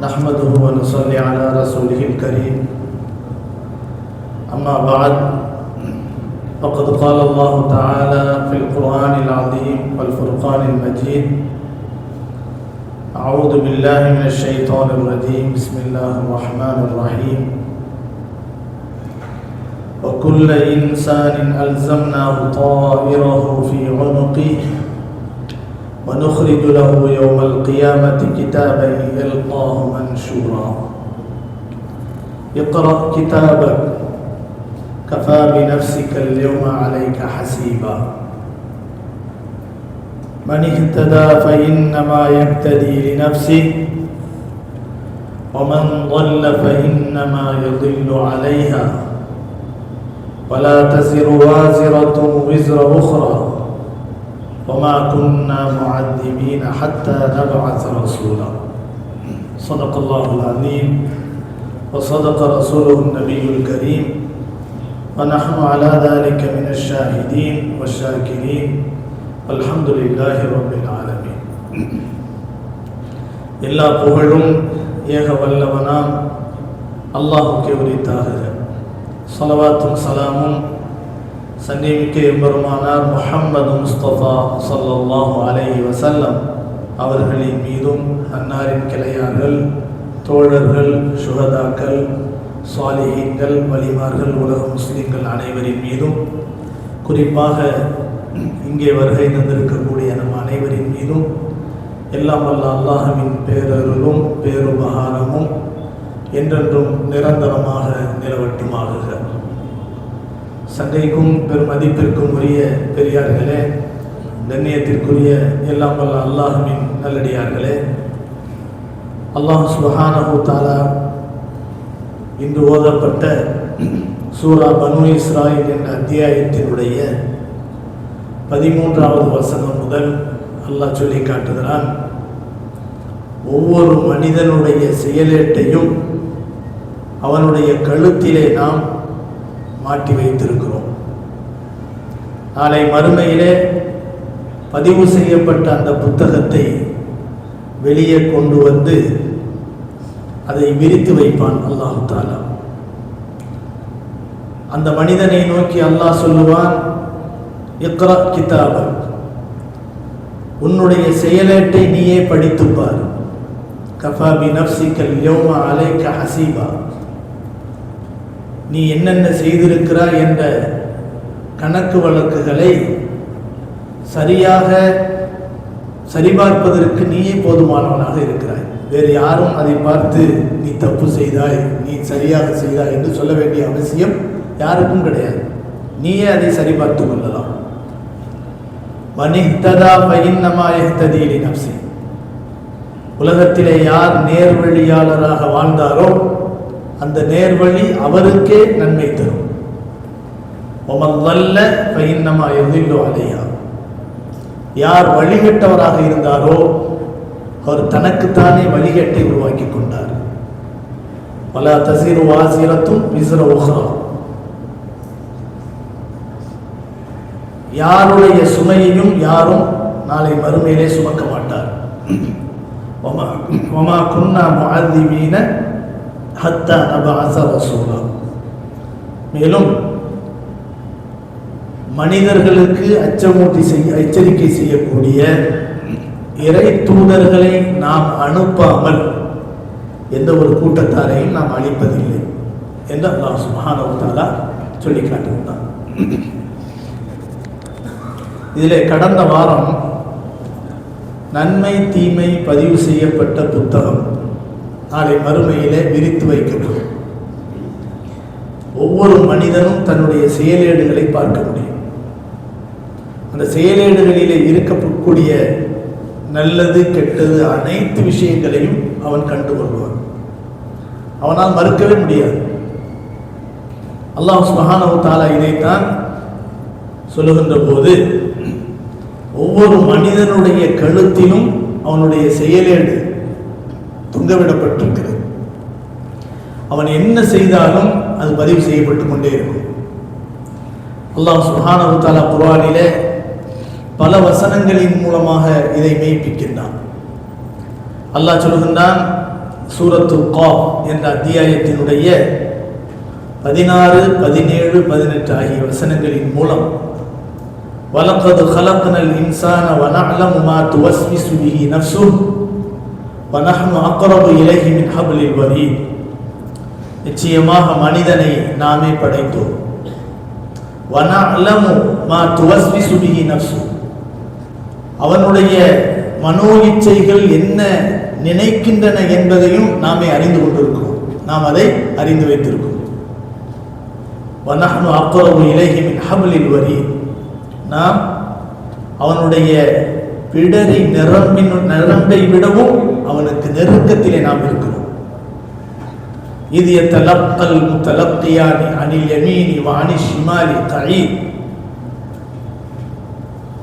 نحمده ونصلي على رسوله الكريم أما بعد فقد قال الله تعالى في القرآن العظيم والفرقان المجيد أعوذ بالله من الشيطان الرجيم بسم الله الرحمن الرحيم وكل إنسان ألزمناه طائره في عنقه ونخرج له يوم القيامة كتابا يلقاه منشورا اقرأ كتابك كفى بنفسك اليوم عليك حسيبا من اهتدى فإنما يهتدي لنفسه ومن ضل فإنما يضل عليها ولا تزر وازرة وزر أخرى وما كنا معذبين حتى نبعث رسولا صدق الله العظيم وصدق رسوله النبي الكريم ونحن على ذلك من الشاهدين والشاكرين الحمد لله رب العالمين. எல்லா புகழும் ஏக வல்லவனாம் அல்லாஹ்வுக்கே உரித்தாகுக. ஸலவாத்தும் சலாமும் சன்னிமிக்க எம்பெருமானார் முஹம்மது முஸ்தபா ஸல்லல்லாஹு அலைஹி வஸல்லம் அவர்களின் மீதும் அன்னாரின் கிளையார்கள் தோழர்கள் சுஹதாக்கள் சாலிஹீன்கள் வலிமார்கள் உலக முஸ்லிம்கள் அனைவரின் மீதும் குறிப்பாக இங்கே வருகை தந்திருக்கக்கூடிய நம் அனைவரின் மீதும் எல்லாம் வல்ல அல்லாஹ்வின் பேரருளும் பேருபகாரமும் என்றென்றும் நிரந்தரமாக நிலவட்டுமாகுக. சங்கைக்கும் பெருமதிப்பிற்கும் உரிய பெரியார்களே, கண்ணியத்திற்குரிய எல்லாம் வல்ல அல்லாஹ்வின் நல்லடியார்களே, அல்லாஹ் சுப்ஹானஹு தஆலா இன்று ஓதப்பட்ட சூரா பனு இஸ்ராயில் என்ற அத்தியாயத்தினுடைய 13வது வசனம் முதல் அல்லாஹ் சொல்லி காட்டுகிறான், ஒவ்வொரு மனிதனுடைய செயலேட்டையும் அவனுடைய கழுத்திலே நாம் மாட்டி வைத்திருக்கிறோம். நாளை மறுமையிலே பதிவு செய்யப்பட்ட அந்த புத்தகத்தை வெளியே கொண்டு வந்து அதை விரித்து வைப்பான் அல்லாஹ் தஆலா. அந்த மனிதனை நோக்கி அல்லாஹ் சொல்லுவான், இக்ரா கிதாபக், உன்னுடைய செயலேட்டை நீயே படித்துப்பார். கஃபா பி நஃப்ஸிகல் யௌம அலைக ஹசீபா, நீ என்னென்ன செய்திருக்கிறாய் என்ற கணக்கு வழக்குகளை சரியாக சரிபார்ப்பதற்கு நீயே போதுமானவனாக இருக்கிறாய். வேறு யாரும் அதை பார்த்து நீ தப்பு செய்தாய், நீ சரியாக செய்தாய் என்று சொல்ல வேண்டிய அவசியம் யாருக்கும் கிடையாது. நீயே அதை சரிபார்த்து கொள்ளலாம். மன் இஹ்ததா ஃபஇன்னமா யஹ்ததி லினஃப்ஸி, உலகத்திலே யார் நேர்வழியாளராக வாழ்ந்தாரோ அந்த நேர்வழி அவருக்கே நன்மை தரும். வமன் ضل فإنما يضل عليها, யார் வழிகட்டவராக இருந்தாரோ அவர் தனக்குத்தானே வழிகட்டை உருவாக்கி கொண்டார். வலா தஸிரு வாஸிரத்துன் விஸ்ர உக்ரா, யாருடைய சுமையையும் யாரும் நாளை மறுமையிலே சுமக்க மாட்டார். வமா குன்னா முஅذிபீன ஹத்தா நபஅஸ ரசூலா, மேலும் மனிதர்களுக்கு எச்சரிக்கை செய்யக்கூடிய இறை தூதர்களை நாம் அனுப்பாமல் எந்த ஒரு கூட்டத்தாரையும் நாம் அழிப்பதில்லை என்று அல்லாஹ் சுப்ஹானஹு தஆலா சொல்லி காட்டுகிறான். இதில் கடந்த வாரம் நன்மை தீமை பதிவு செய்யப்பட்ட புத்தகம் நாளை மறுமையிலே விரித்து வைக்கப்படும். ஒவ்வொரு மனிதனும் தன்னுடைய செயலேடுகளை பார்க்க முடியும். அந்த செயலேடுகளிலே இருக்கக்கூடிய நல்லது கெட்டது அனைத்து விஷயங்களையும் அவன் கண்டுகொள்வான். அவனால் மறுக்கவே முடியாது. அல்லாஹ் சுப்ஹானஹு தஆலா இதைத்தான் சொல்லுகின்ற போது, ஒவ்வொரு மனிதனுடைய கழுத்திலும் அவனுடைய செயலேடு தொங்கவிடப்பட்டிருக்கிறது. அவன் என்ன செய்தாலும் அது பதிவு செய்யப்பட்டு கொண்டே இருக்கும். அல்லாஹ் சுப்ஹானஹு தஆலா குர்ஆனிலே பல வசனங்களின் மூலமாக இதை மெய்ப்பிக்கின்றான். அல்லாஹ் சொல்கின்றான், சூரத்துல் காஃப் என்ற அத்தியாயத்தினுடைய 16, 17, 18 ஆகிய வசனங்களின் மூலம் வலக்கது ஹலக்னல் இன்சான வனஅலமு மா துவஸ்விசு பிஹி நஃப்ஸுஹு வனஹ்னு அக்ரபு இலைஹி மின் ஹப்லில் வரீத். நிச்சயமாக மனிதனை நாமே படைத்தோம். வனஅலமு மா துவஸ்விசு பிஹி நஃப்ஸுஹு, அவனுடைய மனோ இச்சைகள் என்ன நினைக்கின்றன என்பதையும் நாமே அறிந்து கொண்டிருக்கிறோம். நாம் அதை அறிந்து வைத்திருக்கிறோம். வனஹ்னு அக்ரபு இலைஹி மின் ஹப்லில் வரீத், நாம் அவனுடைய பிடரி நரம்பை விடவும் அவனுக்கு நெருக்கத்திலே நாம் இருக்கிறோம். இது யத்தலக்கல் முத்தலக்கியானி அனில் யமீனி வ அனிஷ் ஷிமாலி கஈத்.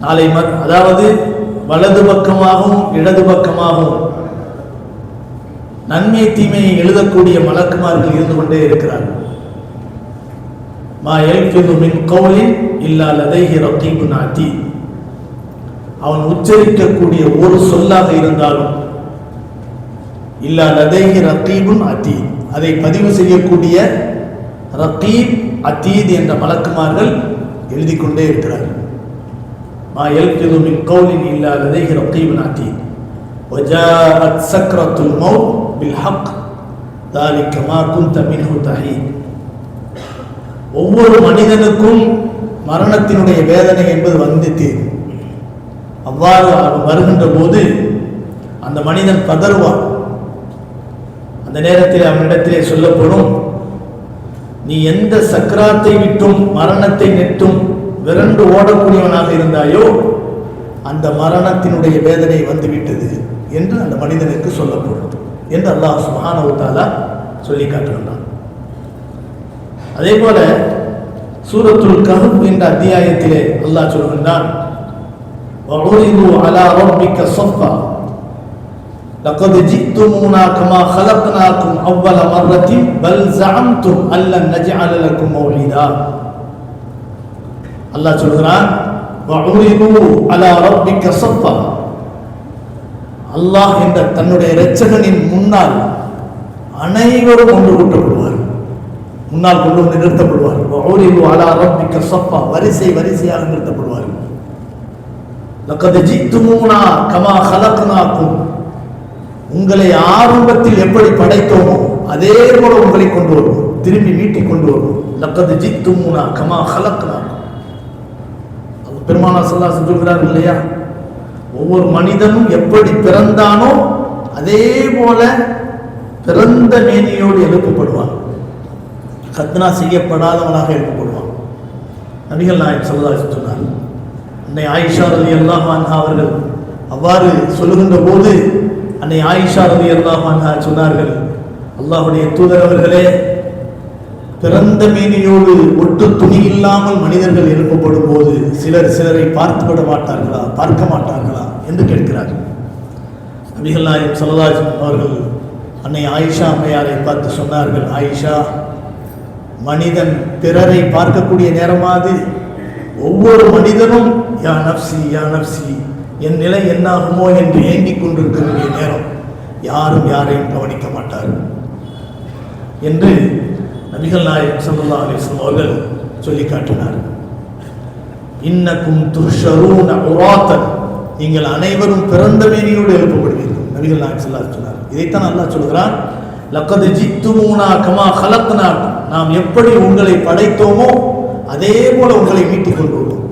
நாளை அதாவது வலது பக்கமாகவும் இடது பக்கமாகவும் நன்மை தீமையை எழுதக்கூடிய மலக்குமார்கள் இருந்து கொண்டே இருக்கிறார்கள். மா யல்ஃபிது மின் கௌலின் இல்லா லதைஹி ரகீபுன் அதீத். அவன் உச்சரிக்கக்கூடிய ஒரு சொல்லாக இருந்தாலும் இல்லா லதைஹி ரகீபுன் அதீத், அதை பதிவு செய்யக்கூடிய ரகீப் அதீத் என்ற மலக்குமார்கள் எழுதி கொண்டே இருக்கிறார்கள். மா யல்ஃபிது மின் கௌலின் இல்லா லதைஹி ரகீபுன் அதீத் வஜாஅத் சக்ரத்துல் மௌத் பில் ஹக் ذلك ما كنت منه تحيد. ஒவ்வொரு மனிதனுக்கும் மரணத்தினுடைய வேதனை என்பது வந்து தீரும். அவ்வாறு வருகின்ற போது அந்த மனிதன் பதறுவான். அந்த நேரத்தில் அவனிடத்திலே சொல்லப்படும், நீ எந்த சக்கராத்தை விட்டும் மரணத்தை நெட்டும் விரண்டு ஓடக்கூடியவனாக இருந்தாயோ அந்த மரணத்தினுடைய வேதனை வந்துவிட்டது என்று அந்த மனிதனுக்கு சொல்லப்படும் என்று அல்லாஹ் சுப்ஹானஹு வ தஆலா சொல்லி காட்டுகின்றான். அதே போல சூரத்துல் கஹஃப் என்ற அத்தியாயத்திலே அல்லாஹ் சொல்கின்றான், வஉரிது அலா ரப்பிக ஸஃபா லகத் ஜித்துமூனா கமா ஹலக்னாகும் அவ்வல மர்ரத்தின் பல் ஸஅம்தும் அல்லன் நஜ்அல லக்கும் மௌஇதா. அல்லாஹ் சொல்கிறான், வஉரிது அலா ரப்பிக ஸஃபா, அல்லாஹ் என்ற தன்னுடைய இரட்சகனின் முன்னால் அனைவரும் ஒன்று கூட்டப்படுவார்கள், முன்னால் கொண்டு வந்து நிறுத்தப்படுவார்கள். வஉரிது அலா ரப்பிக ஸஃபா, வரிசை வரிசையாக நிறுத்தப்படுவார்கள். லகத் ஜித்துமூனா கமா ஹலக்னாகும், உங்களை ஆரம்பத்தில் எப்படி படைத்தோமோ அதே போல உங்களை கொண்டு வருவோம், திரும்பி மீட்டி கொண்டு வருவோம். லகத் ஜித்துமூனா கமா ஹலக்னாகும். பெருமானார் ஸல்லல்லாஹு அலைஹி வஸல்லம் சொல்கிறார்கள் இல்லையா, ஒவ்வொரு மனிதனும் எப்படி பிறந்தானோ அதே போல பிறந்த மேனியோடு எழுப்பப்படுவான், கத்னா செய்யப்படாதவனாக எழுப்பப்படுவான். நபிகள் நாயகம் ஸல்லல்லாஹு அலைஹி வஸல்லம் சொன்னார். அன்னை ஆயிஷா ரலியல்லாஹு அன்ஹா அவர்கள் அவ்வாறு சொல்லுகின்ற போது அன்னை ஆயிஷா ரலியல்லாஹு அன்ஹா சொன்னார்கள், அல்லாஹ்வுடைய தூதர் அவர்களே, பிறந்த மேனியோடு ஒட்டு துணி இல்லாமல் மனிதர்கள் எழுப்பப்படும் போது சிலரை பார்த்துவிட மாட்டார்களா, பார்க்க மாட்டார்களா என்று கேட்கிறார்கள். நபிகள் நாயகம் ஸல்லல்லாஹு அலைஹி வஸல்லம் அவர்கள் அன்னை ஆயிஷா அம்மையாரை பார்த்து சொன்னார்கள், ஆயிஷா, மனிதன் பிறரை பார்க்கக்கூடிய நேரமாது ஒவ்வொரு மனிதனும் யா நப்சி யா நப்சி, என் நிலை என்னாகுமோ என்று ஏங்கிக் கொண்டிருக்கக்கூடிய நேரம் யாரும் யாரையும் கவனிக்க மாட்டார்கள் என்று நபிகள் நாயகம் ஸல்லல்லாஹு அலைஹி வஸல்லம் அவர்கள் சொல்லி காட்டினார். இன்னக்கும் துஹ்ஷரூன உராத்தன், நீங்கள் அனைவரும் பிறந்த மேனியோடு எழுப்பப்படுவீர்கள். நபிகள் நாயகம் ஸல்லல்லாஹு அலைஹி வஸல்லம் சொன்னார். இதைத்தான் அல்லாஹ் சொல்கிறான், லக்கத் ஜித்துமூனா கமா ஹலக்னாகும், நாம் எப்படி உங்களை படைத்தோமோ அதே போல உங்களை மீட்டிக் கொண்டு வருவோம்.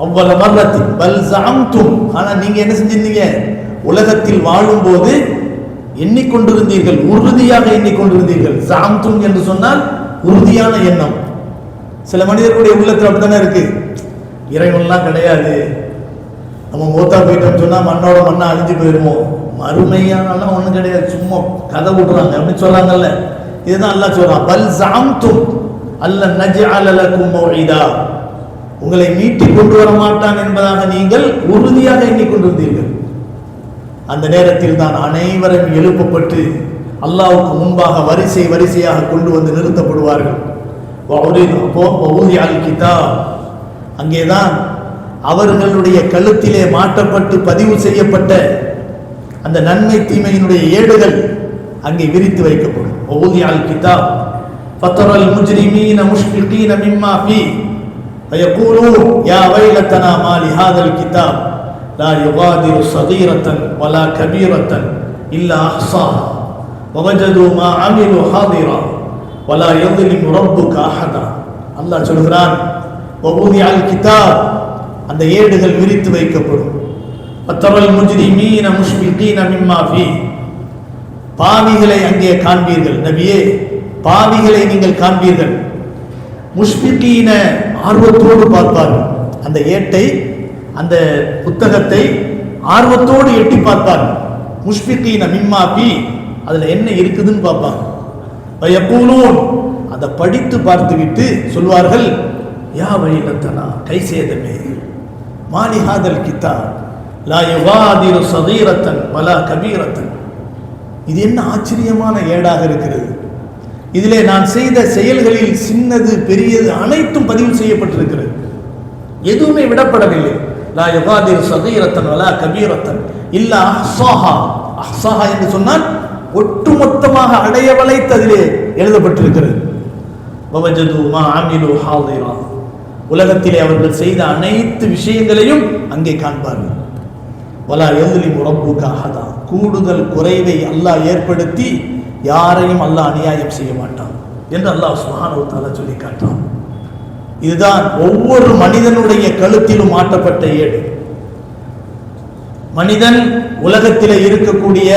அவ்வள மர்ரத்தின் பல் ஸஅம்தும், ஆனால் நீங்க என்ன செஞ்சிருந்தீங்க, உலகத்தில் வாழும்போது எண்ணிக்கொண்டிருந்தீர்கள், உறுதியாக எண்ணிக்கொண்டிருந்தீர்கள். ஸஅம்தும் என்று சொன்னால் உறுதியான எண்ணம். சில மனிதர்களுடைய உள்ளத்தில் அப்படித்தானே இருக்கு, இறைவன்லாம் கிடையாது, நம்ம மூத்தா போயிட்டோம்னு சொன்னா மண்ணோட மண்ணா அழிஞ்சு போயிருமோ, மறுமையானலாம் ஒன்றும் கிடையாது, சும்மா கதை விடுறாங்க அப்படின்னு சொல்றாங்கல்ல. இதுதான் அல்லாஹ் சொல்றான், பல் ஸஅம்தும் அல்லன் நஜ்அல லக்கும் மௌஇதா, உங்களை மீட்டி கொண்டு வர மாட்டான் என்பதாக நீங்கள் உறுதியாக எண்ணிக்கொண்டிருந்தீர்கள். அந்த நேரத்தில் தான் அனைவரும் எழுப்பப்பட்டு அல்லாஹ்வுக்கு முன்பாக வரிசை வரிசையாக கொண்டு வந்து நிறுத்தப்படுவார்கள். அங்கேதான் அவர்களுடைய கழுத்திலே மாட்டப்பட்டு பதிவு செய்யப்பட்ட அந்த நன்மை தீமையினுடைய ஏடுகள் அங்கே விரித்து வைக்கப்படும். வவுதிஅல் கிதாப் ஃபதரல் முஜ்ரிமீன முஷ்ஃபிகீன மிம்மா ஃபீஹ் வயகூலூன் யா வைலதனா மா லிஹாதல் கிதாப் லா யுகாதிரு ஸகீரத்தன் வலா கபீரத்தன் இல்லா அஹ்ஸாஹா வவஜது மா அமிலு ஹாதிரா வலா யظ்லிமு ரப்புக அஹதா. அல்லாஹ் சொல்கிறான், வவுதிஅல் கிதாப், அந்த ஏடுகள் விரித்து வைக்கப்படும். ஃபதரல் முஜ்ரிமீன முஷ்ஃபிகீன மிம்மா ஃபீஹ், பாவிகளை அங்கே காண்பீர்கள். நபியே, பாவிகளை நீங்கள் காண்பீர்கள். முஷ்ஃபிகீன, ஆர்வத்தோடு பார்ப்பார்கள். அந்த ஏட்டை, அந்த புத்தகத்தை ஆர்வத்தோடு எட்டி பார்ப்பார்கள். முஷ்ஃபிகீன மிம்மா ஃபீஹ், அதுல என்ன இருக்குதுன்னு பார்ப்பாங்க. வயகூலூன், அதை படித்து பார்த்துவிட்டு சொல்வார்கள், யா வைலத்தனா, கை சேதமே, மாலி ஹாதல் கிதாப் லா யுகாதிரு ஸகீரத்தன் வலா கபீரத்தன். இது என்ன ஆச்சரியமான ஏடாக இருக்கிறது. இதிலே நான் செய்த செயல்களில் சின்னது பெரியது அனைத்தும் பதிவு செய்யப்பட்டிருக்கிறது. எதுவுமே விடப்படவில்லை. லா யுகாதிரு ஸகீரத்தன் வலா கபீரத்தன் இல்லா அஹ்ஸாஹா. அஹ்ஸாஹா என்று சொன்னால் ஒட்டுமொத்தமாக அடைய வளைத்து அதிலே எழுதப்பட்டிருக்கிறது. வவஜது மா அமிலு ஹாதிரா, உலகத்திலே அவர்கள் செய்த அனைத்து விஷயங்களையும் அங்கே காண்பார்கள். வலா யظ்லிமு ரப்புக அஹதா, கூடுதல் குறைவை அல்லாஹ் ஏற்படுத்தி யாரையும் அல்லாஹ் அநியாயம் செய்ய மாட்டான் என்று அல்லாஹ் சுப்ஹானஹு வ தஆலா சொல்லி காட்டுறான். இதுதான் ஒவ்வொரு மனிதனுடைய கழுத்திலும் மாட்டப்பட்ட ஏடு. மனிதன் உலகத்திலே இருக்கக்கூடிய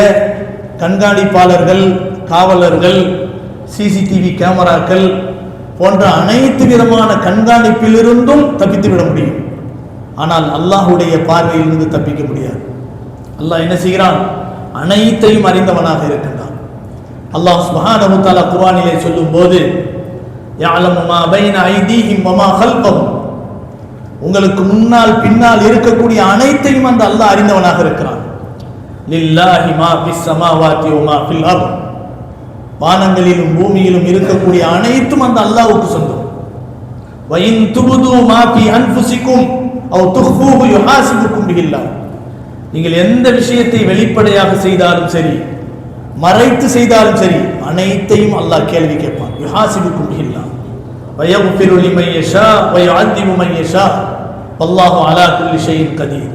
கண்காணிப்பாளர்கள், காவலர்கள், சிசிடிவி கேமராக்கள் போன்ற அனைத்து விதமான கண்காணிப்பிலிருந்தும் தப்பித்து விட முடியும். ஆனால் அல்லாஹ்வுடைய பார்வையிலிருந்து தப்பிக்க முடியாது. அல்லாஹ் என்ன செய்கிறான்? அனைத்தையும் அறிந்தவனாக இருக்கின்றான். அல்லாஹ் சுப்ஹானஹு வ தஆலா குர்ஆனிலே சொல்லும்போது, யஅலமு மா பைன ஐதீஹிம் வ மா கல்பஹும், உங்களுக்கு முன்னால் பின்னால் இருக்கக்கூடிய அனைத்தையும் அந்த அல்லாஹ் அறிந்தவனாக இருக்கிறான். லில்லாஹி மா ஃபிஸ் ஸமாவாதி வ மா ஃபில் அர்த், வானங்களிலும் பூமியிலும் இருக்கக்கூடிய அனைத்தும் அந்த அல்லாஹ்வுக்கு சொந்தம். வ இன் துபது மா ஃபி அன்ஃபுசிக்கும் அவ் துஃபூஹு யுஹாசிபுக்கும் பிஹில்லாஹ், நீங்கள் எந்த விஷயத்தை வெளிப்படையாக செய்தாலும் சரி, மறைத்து செய்தாலும் சரி, அனைத்தையும் அல்லாஹ் கேள்வி கேட்பான். யுஹாசிபுக்கும் பிஹில்லாஹ் வ யக்ஃபிரு லிமன் யஷா வ யுஅذிபு மன் யஷா வல்லாஹு அலா குல்லி ஷைஇன் கதீர்.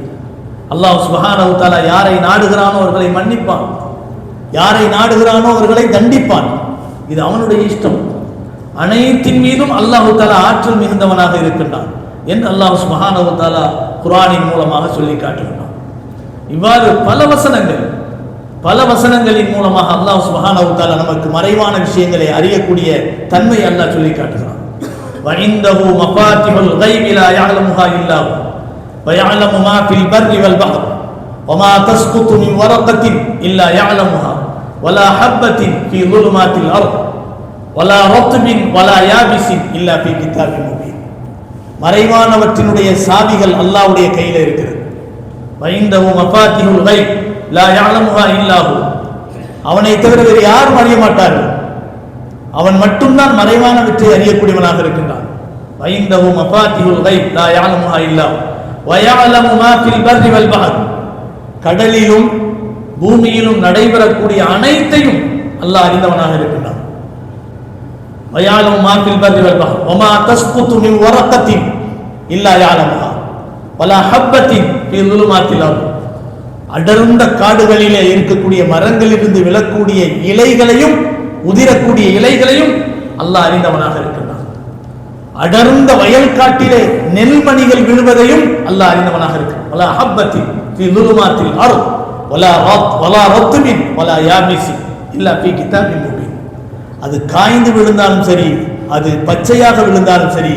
அல்லாஹ் சுப்ஹானஹு வ தஆலா யாரை நாடுகிறானோ அவர்களை மன்னிப்பான், யாரை நாடுகிறானோ அவர்களை தண்டிப்பான். இது அவனுடைய இஷ்டம். அனைத்தின் மீதும் அல்லாஹ் தஆலா ஆற்றல் மிகுந்தவனாக இருக்கின்றான் என்று அல்லாஹ் சுப்ஹானஹு வ தஆலா குர்ஆனின் மூலமாக சொல்லி காட்டுகிறான். இவ்வாறு பல வசனங்களின் மூலமாக அல்லாஹ் சுப்ஹானஹு வ தஆலா நமக்கு மறைவான விஷயங்களை அறியக்கூடிய தன்மை அல்லாஹ் சொல்லி காட்டுகிறான். வ இன்தஹு மஃபாத்திஹுல் கைபி லா யஅலமுஹா இல்லா ஹு வ யஅலமு மா ஃபில் பர்ரி வல் பஹர் வ மா தஸ்குது மின் வரகத்தின் இல்லா யஅலமுஹா வலா ஹப்பத்தின் ஃபீ ظுலுமாத்தில் அர்த் வலா ரத்பின் வலா யாபிஸின் இல்லா ஃபீ கிதாபின் முபீன். மறைவானவற்றினுடைய சாவிகள் அல்லாஹ்வுடைய கையில் இருக்கிறது. வைந்தஹு மஃபாத்திஹுல் கைப் லா யஅலமுஹா இல்லா ஹு, அவனை தவிர வேறு யாரும் அறிய மாட்டார்கள். அவன் மட்டும்தான் மறைவானவற்றை அறியக்கூடியவனாக இருக்கின்றான். வைந்தஹு மஃபாத்திஹுல் கைப் லா யஅலமுஹா இல்லா ஹு வ யஅலமு மா ஃபில் பர்ரி வல் பஹர், கடலிலும் பூமியிலும் நடைபெறக்கூடிய அனைத்தையும் அல்லாஹ் அறிந்தவனாக இருக்கின்றான். வயஅலமு மா ஃபில் பர்ரி வல் பஹர் வ மா தஸ்குது மின் வரகத்தின் இல்லா யஅலமுஹா வலா ஹப்பத்தின் ஃபீ ظுலுமாத்தில் அர்த், அடர்ந்த காடுகளிலே இருக்கக்கூடிய மரங்களிலிருந்து விழக்கூடிய இலைகளையும் உதிரக்கூடிய இலைகளையும் அல்லாஹ் அறிந்தவனாக இருக்கின்றான். அடர்ந்த வயல் காட்டிலே நெல்மணிகள் விழுவதையும் அல்லாஹ் அறிந்தவனாக இருக்கிறான். வலா ஹப்பத்தின் ஃபீ ظுலுமாத்தில் அர்த் வலா ரத்பின் வலா யாபிஸின் இல்லா ஃபீ கிதாபின் முபீன். அது காய்ந்து விழுந்தாலும் சரி, அது பச்சையாக விழுந்தாலும் சரி,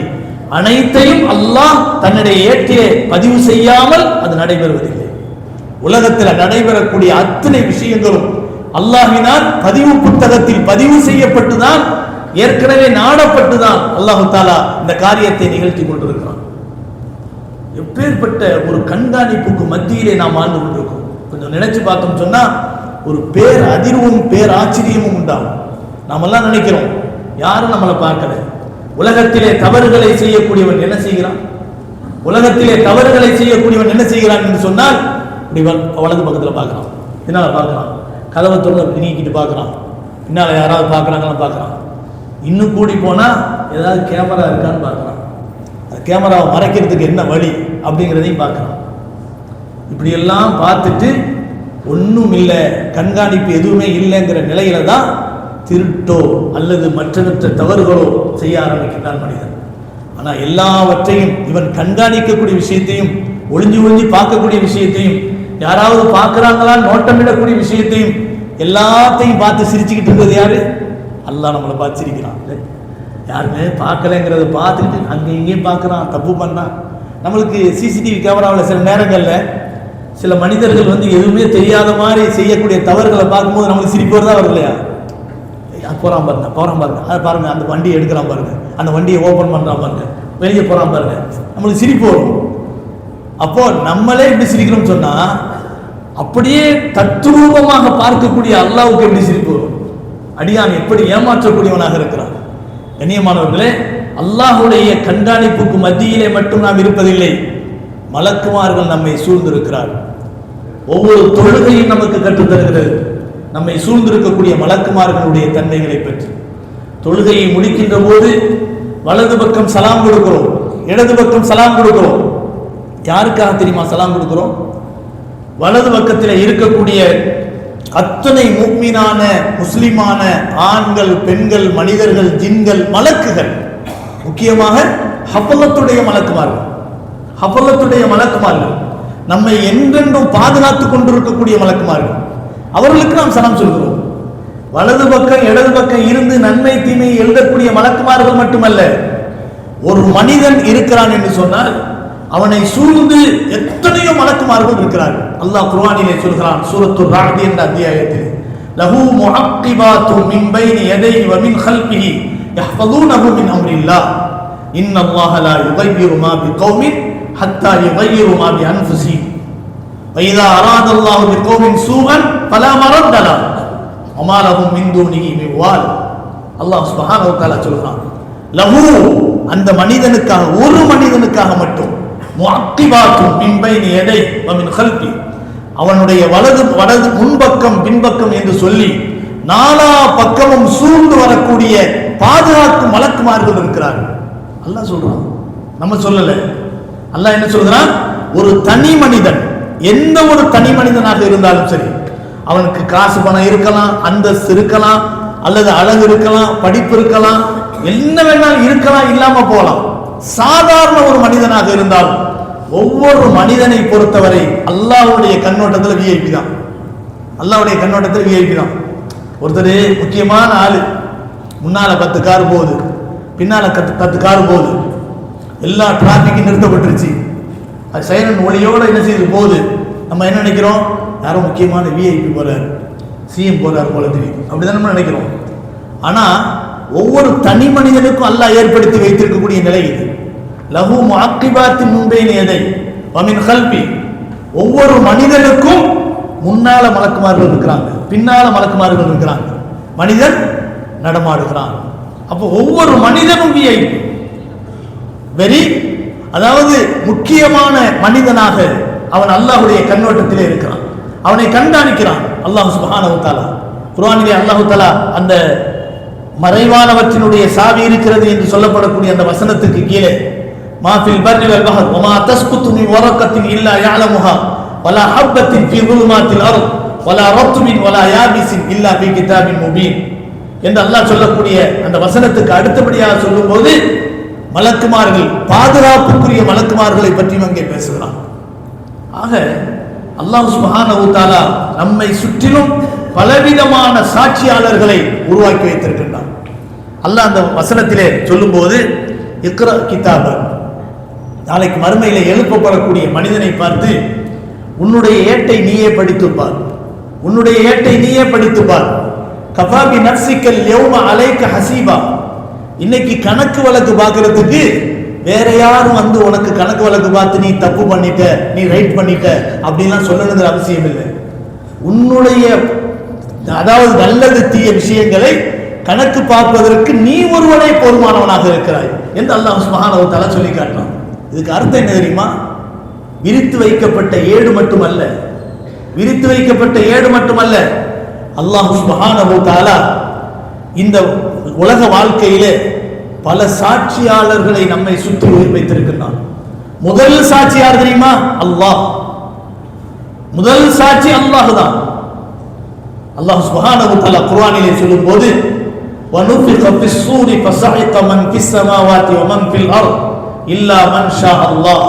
அனைத்தையும் அல்லாஹ் தன்னுடைய ஏட்டிலே பதிவு செய்யாமல் அது நடைபெறுவதில்லை. உலகத்தில் நடைபெறக்கூடிய அத்தனை விஷயங்களும் அல்லாஹ்வினால் பதிவு புத்தகத்தில் பதிவு செய்யப்பட்டுதான், ஏற்கனவே நாடப்பட்டுதான் அல்லாஹ் தஆலா இந்த காரியத்தை நிகழ்த்தி கொண்டிருக்கிறான். எப்பேற்பட்ட ஒரு கண்காணிப்புக்கு மத்தியிலே நாம் ஆண்டு கொண்டிருக்கோம். கொஞ்சம் நினைச்சு பார்த்தோம் சொன்னா ஒரு பேர் அதிர்வும் பேர் ஆச்சரியமும் உண்டாகும். நாமெல்லாம் நினைக்கிறோம் யாரும் நம்மளை பார்க்கல. உலகத்திலே தவறுகளை செய்யக்கூடியவன் என்ன செய்கிறான்? உலகத்திலே தவறுகளை செய்யக்கூடியவன் என்ன செய்கிறான் என்று சொன்னால், இப்படி வலது பக்கத்தில் பார்க்கலாம், பின்னால் பார்க்கலாம், கதவை திறந்து நீக்கிட்டு பார்க்கலாம், பின்னால் யாராவது பார்க்குறாங்கன்னு பார்க்குறான். இன்னும் கூடி போனால் ஏதாவது கேமரா இருக்கான்னு பார்க்குறான். அந்த கேமராவை மறைக்கிறதுக்கு என்ன வழி அப்படிங்கிறதையும் பார்க்குறான். இப்படியெல்லாம் பார்த்துட்டு ஒன்றும் இல்லை, கண்காணிப்பு எதுவுமே இல்லைங்கிற நிலையில தான் திருட்டோ அல்லது மற்ற தவறுகளோ செய்ய ஆரம்பிக்கின்றான் மனிதன். ஆனால் எல்லாவற்றையும் இவன் கண்காணிக்கக்கூடிய விஷயத்தையும் ஒளிஞ்சு பார்க்கக்கூடிய விஷயத்தையும் யாராவது பார்க்குறாங்களா நோட்டமிடக்கூடிய விஷயத்தையும் எல்லாத்தையும் பார்த்து சிரிச்சுக்கிட்டு இருக்கிறது யாரு? அல்லாஹ் நம்மளை பார்த்து சிரிக்கிறான். யாருமே பார்க்கலைங்கிறத பார்த்துக்கிட்டு அங்கே இங்கேயும் பார்க்குறான், தப்பு பண்ணான். நம்மளுக்கு சிசிடிவி கேமராவில் சில நேரங்களில் சில மனிதர்கள் எதுவுமே தெரியாத மாதிரி செய்யக்கூடிய தவறுகளை பார்க்கும்போது நம்மளுக்கு சிரிப்பு தான் வருது இல்லையா? போகிறான் பாருங்க, அதை பாருங்க, அந்த வண்டியை எடுக்கிறான் பாருங்க, அந்த வண்டியை ஓப்பன் பண்ணுறான் பாருங்க, வெளியே போகிறான் பாருங்க, நம்மளுக்கு சிரிப்பு வரும். அப்போ நம்மளே இப்படி சிரிக்கிறோம்னு சொன்னா அப்படியே தத்ரூபமாக பார்க்கக்கூடிய அல்லாஹ்வுக்கு எப்படி சிரிப்பு வரும்? அடியான் எப்படி ஏமாற்றக்கூடியவனாக இருக்கிறான். கண்ணியமானவர்களே, அல்லாஹ்வுடைய கண்காணிப்புக்கு மத்தியிலே மட்டும் நாம் இருப்பதில்லை, மலக்குமார்கள் நம்மை சூழ்ந்திருக்கிறார். ஒவ்வொரு தொழுகையும் நமக்கு கற்றுத்தருகிறது நம்மை சூழ்ந்திருக்கக்கூடிய மலக்குமார்களுடைய தன்மைகளை பற்றி. தொழுகையை முடிக்கின்ற போது வலது பக்கம் சலாம் கொடுக்கிறோம், இடது பக்கம் சலாம் கொடுக்கிறோம். யாருக்காக தெரியுமா சலாம் கொடுக்கிறோம்? வலது பக்கத்தில் இருக்கக்கூடிய அத்தனை முஃமினான முஸ்லிமான ஆண்கள், பெண்கள், மனிதர்கள், ஜின்கள், மலக்குகள், முக்கியமாக ஹஃபலத்துடைய மலக்குமார்கள், ஹஃபலத்துடைய மலக்குமார்கள், நம்மை என்றென்றும் பாதுகாத்துக் கொண்டிருக்கக்கூடிய மலக்குமார்கள், அவர்களுக்கு நாம் சலாம் சொல்கிறோம். வலது பக்கம் இடது பக்கம் இருந்து நன்மை தீமை எழுதக்கூடிய மலக்குமார்கள் மட்டுமல்ல, ஒரு மனிதன் இருக்கிறான் என்று சொன்னால் அவனை சூழ்ந்து எத்தனையோ மலக்குமார்கள் இருக்கிறார்கள். அல்லாஹ் குர்ஆனிலே சொல்கிறான், சூரத்துர் ரஅத் என்ற அத்தியாயத்தில், லஹு முஅக்கிபாத்தும் மின் பைனி யதைஹி வ மின் கல்பிஹி யஹ்ஃபதூனஹு மின் அம்ரில்லாஹ் இன்னல்லாஹ லா யுகையிரு மா பிகௌமின் ஹத்தா யுகையிரு மா பி அன்ஃபுஸிஹிம் வ இதா அராதல்லாஹு பிகௌமின் சூஅன் ஃபலா மரத்த லஹு வ மா லஹும் மின் தூனிஹி மின் வால். அல்லாஹ் சுப்ஹானஹு வ தஆலா சொல்கிறான், லஹு அந்த மனிதனுக்காக, ஒரு மனிதனுக்காக மட்டும், முஅக்கிபாத்தும் மின் பைனி யதைஹி வ மின் கல்பி, அவனுடைய வலது முன்பக்கம் பின்பக்கம் என்று சொல்லி நாலா பக்கமும் சூழ்ந்து வரக்கூடிய பாதுகாக்கும் மலக்குமார்கள் இருக்கிறார்கள். அல்லாஹ் சொல்றான், நம்ம சொல்லல. அல்லாஹ் என்ன சொல்றான்? ஒரு தனி மனிதன், எந்த ஒரு தனி மனிதனாக இருந்தாலும் சரி, அவனுக்கு காசு பணம் இருக்கலாம், அந்தஸ்து இருக்கலாம், அல்லது அழகு இருக்கலாம், படிப்பு இருக்கலாம், என்ன வேணாலும் இருக்கலாம், இல்லாம போகலாம். சாதாரண ஒரு மனிதனாக இருந்தாலும் ஒவ்வொரு மனிதனை பொறுத்தவரை அல்லாஹ்வுடைய கண்ணோட்டத்தில் விஐபி தான். அல்லாஹ்வுடைய கண்ணோட்டத்தில் விஐபி தான். ஒருத்தர் முக்கியமான ஆளு, முன்னால 10 கார் போகுது, பின்னால 10 கார் போகுது, எல்லா டிராபிக்கும் நிறுத்தப்பட்டுருச்சு, அது சைலண்ட் ஒளியோட என்ன செய்து போகுது. நம்ம என்ன நினைக்கிறோம்? யாரோ முக்கியமான விஐபி போறாரு, சிஎம் போறாரு போல தெரியும், அப்படிதான் நம்ம நினைக்கிறோம். ஆனா ஒவ்வொரு தனி மனிதனுக்கும் அல்லாஹ் ஏற்படுத்தி வைத்திருக்கக்கூடிய நிலை இது. லஹு முஅக்கிபாத்தின் மின் பைனி யதைஹி வ மின் கல்பி, ஒவ்வொரு மனிதனுக்கும் முன்னால மலக்குமார்கள் இருக்கிறாங்க, பின்னால மலக்குமார்கள் இருக்கிறாங்க, மனிதன் நடமாடுகிறான். அப்போ ஒவ்வொரு மனிதனும் விஐபி, வெரி, அதாவது முக்கியமான மனிதனாக அவன் அல்லாஹ்வுடைய கண்ணோட்டத்திலே இருக்கிறான், அவனை கண்காணிக்கிறான் அல்லாஹ் சுப்ஹானஹு வ தஆலா. குர்ஆனிலே அல்லாஹ் தஆலா அந்த மறைவானவற்றினுடைய சாவி இருக்கிறது என்று சொல்லப்படக்கூடிய அந்த வசனத்துக்கு கீழே, மாஃபில் பர்ரி வல் பஹர் வமா தஸ்குத்து மின் வரக்கத்தின் இல்லா யஅலமுஹா வலா ஹப்பத்தின் ஃபீ ظுலுமாத்தில் அர்த் வலா ரத்பின் வலா யாபிஸின் இல்லா ஃபீ கிதாபின் முபீன் என்று அல்லாஹ் சொல்லக்கூடிய அந்த வசனத்துக்கு அடுத்தபடியாக சொல்லும்போது மலக்குமார்கள், பாதுகாப்புக்குரிய மலக்குமார்களை பற்றி அங்கே பேசுகிறான். ஆக அல்லாஹ் சுப்ஹானஹு வ தஆலா நம்மை சுற்றிலும் பலவிதமான சாட்சியாளர்களை உருவாக்கி வைத்திருக்கின்றான். அல்லாஹ் அந்த வசனத்திலே சொல்லும்போது, இக்ரா கிதாப, நாளைக்கு மறுமையிலே எழுப்பப்படக்கூடிய மனிதனை பார்த்து, உன்னுடைய ஏட்டை நீயே படித்துப்பார், உன்னுடைய ஏட்டை நீயே படித்துப்பார், கஃபா பி நஃப்ஸிகல் யௌம அலைக ஹஸீபா, இன்னைக்கு கணக்கு வழக்கு பார்க்கறதுக்கு வேற யாரும் உனக்கு கணக்கு வழக்கு பார்த்து நீ தப்பு பண்ணிட்ட, நீ ரைட் பண்ணிட்ட அப்படின்லாம் சொல்லணுங்கிற அவசியம் இல்லை. உன்னுடைய அதாவது நல்லது தீய விஷயங்களை கணக்கு பார்ப்பதற்கு நீ ஒருவனே போதுமானவனாக இருக்கிறாய் என்று அல்லாஹ் சுப்ஹானஹு வ தஆலா சொல்லி காட்டுறான். இதுக்கு அர்த்தம் என்ன தெரியுமா? விரித்து வைக்கப்பட்ட ஏடு மட்டுமல்ல, விரித்து வைக்கப்பட்ட ஏடு மட்டுமல்ல, அல்லாஹ் சுப்ஹானஹு வ தஆலா இந்த உலக வாழ்க்கையிலே பல சாட்சியாளர்களை நம்மை சுற்றி வைத்திருக்கிறான். முதல் சாட்சி யார் தெரியுமா? அல்லாஹ். முதல் சாட்சி அல்லாஹ் தான். அல்லாஹ் சுப்ஹானஹு வ தஆலா குர்ஆனிலே சொல்லும்போது وَنُفِخَ فِي الصُّورِ فَصَعِقَ مَنْ فِي السَّمَاوَاتِ وَمَنْ فِي الْأَرْضِ إِلَّا مَنْ شَاءَ اللَّهُ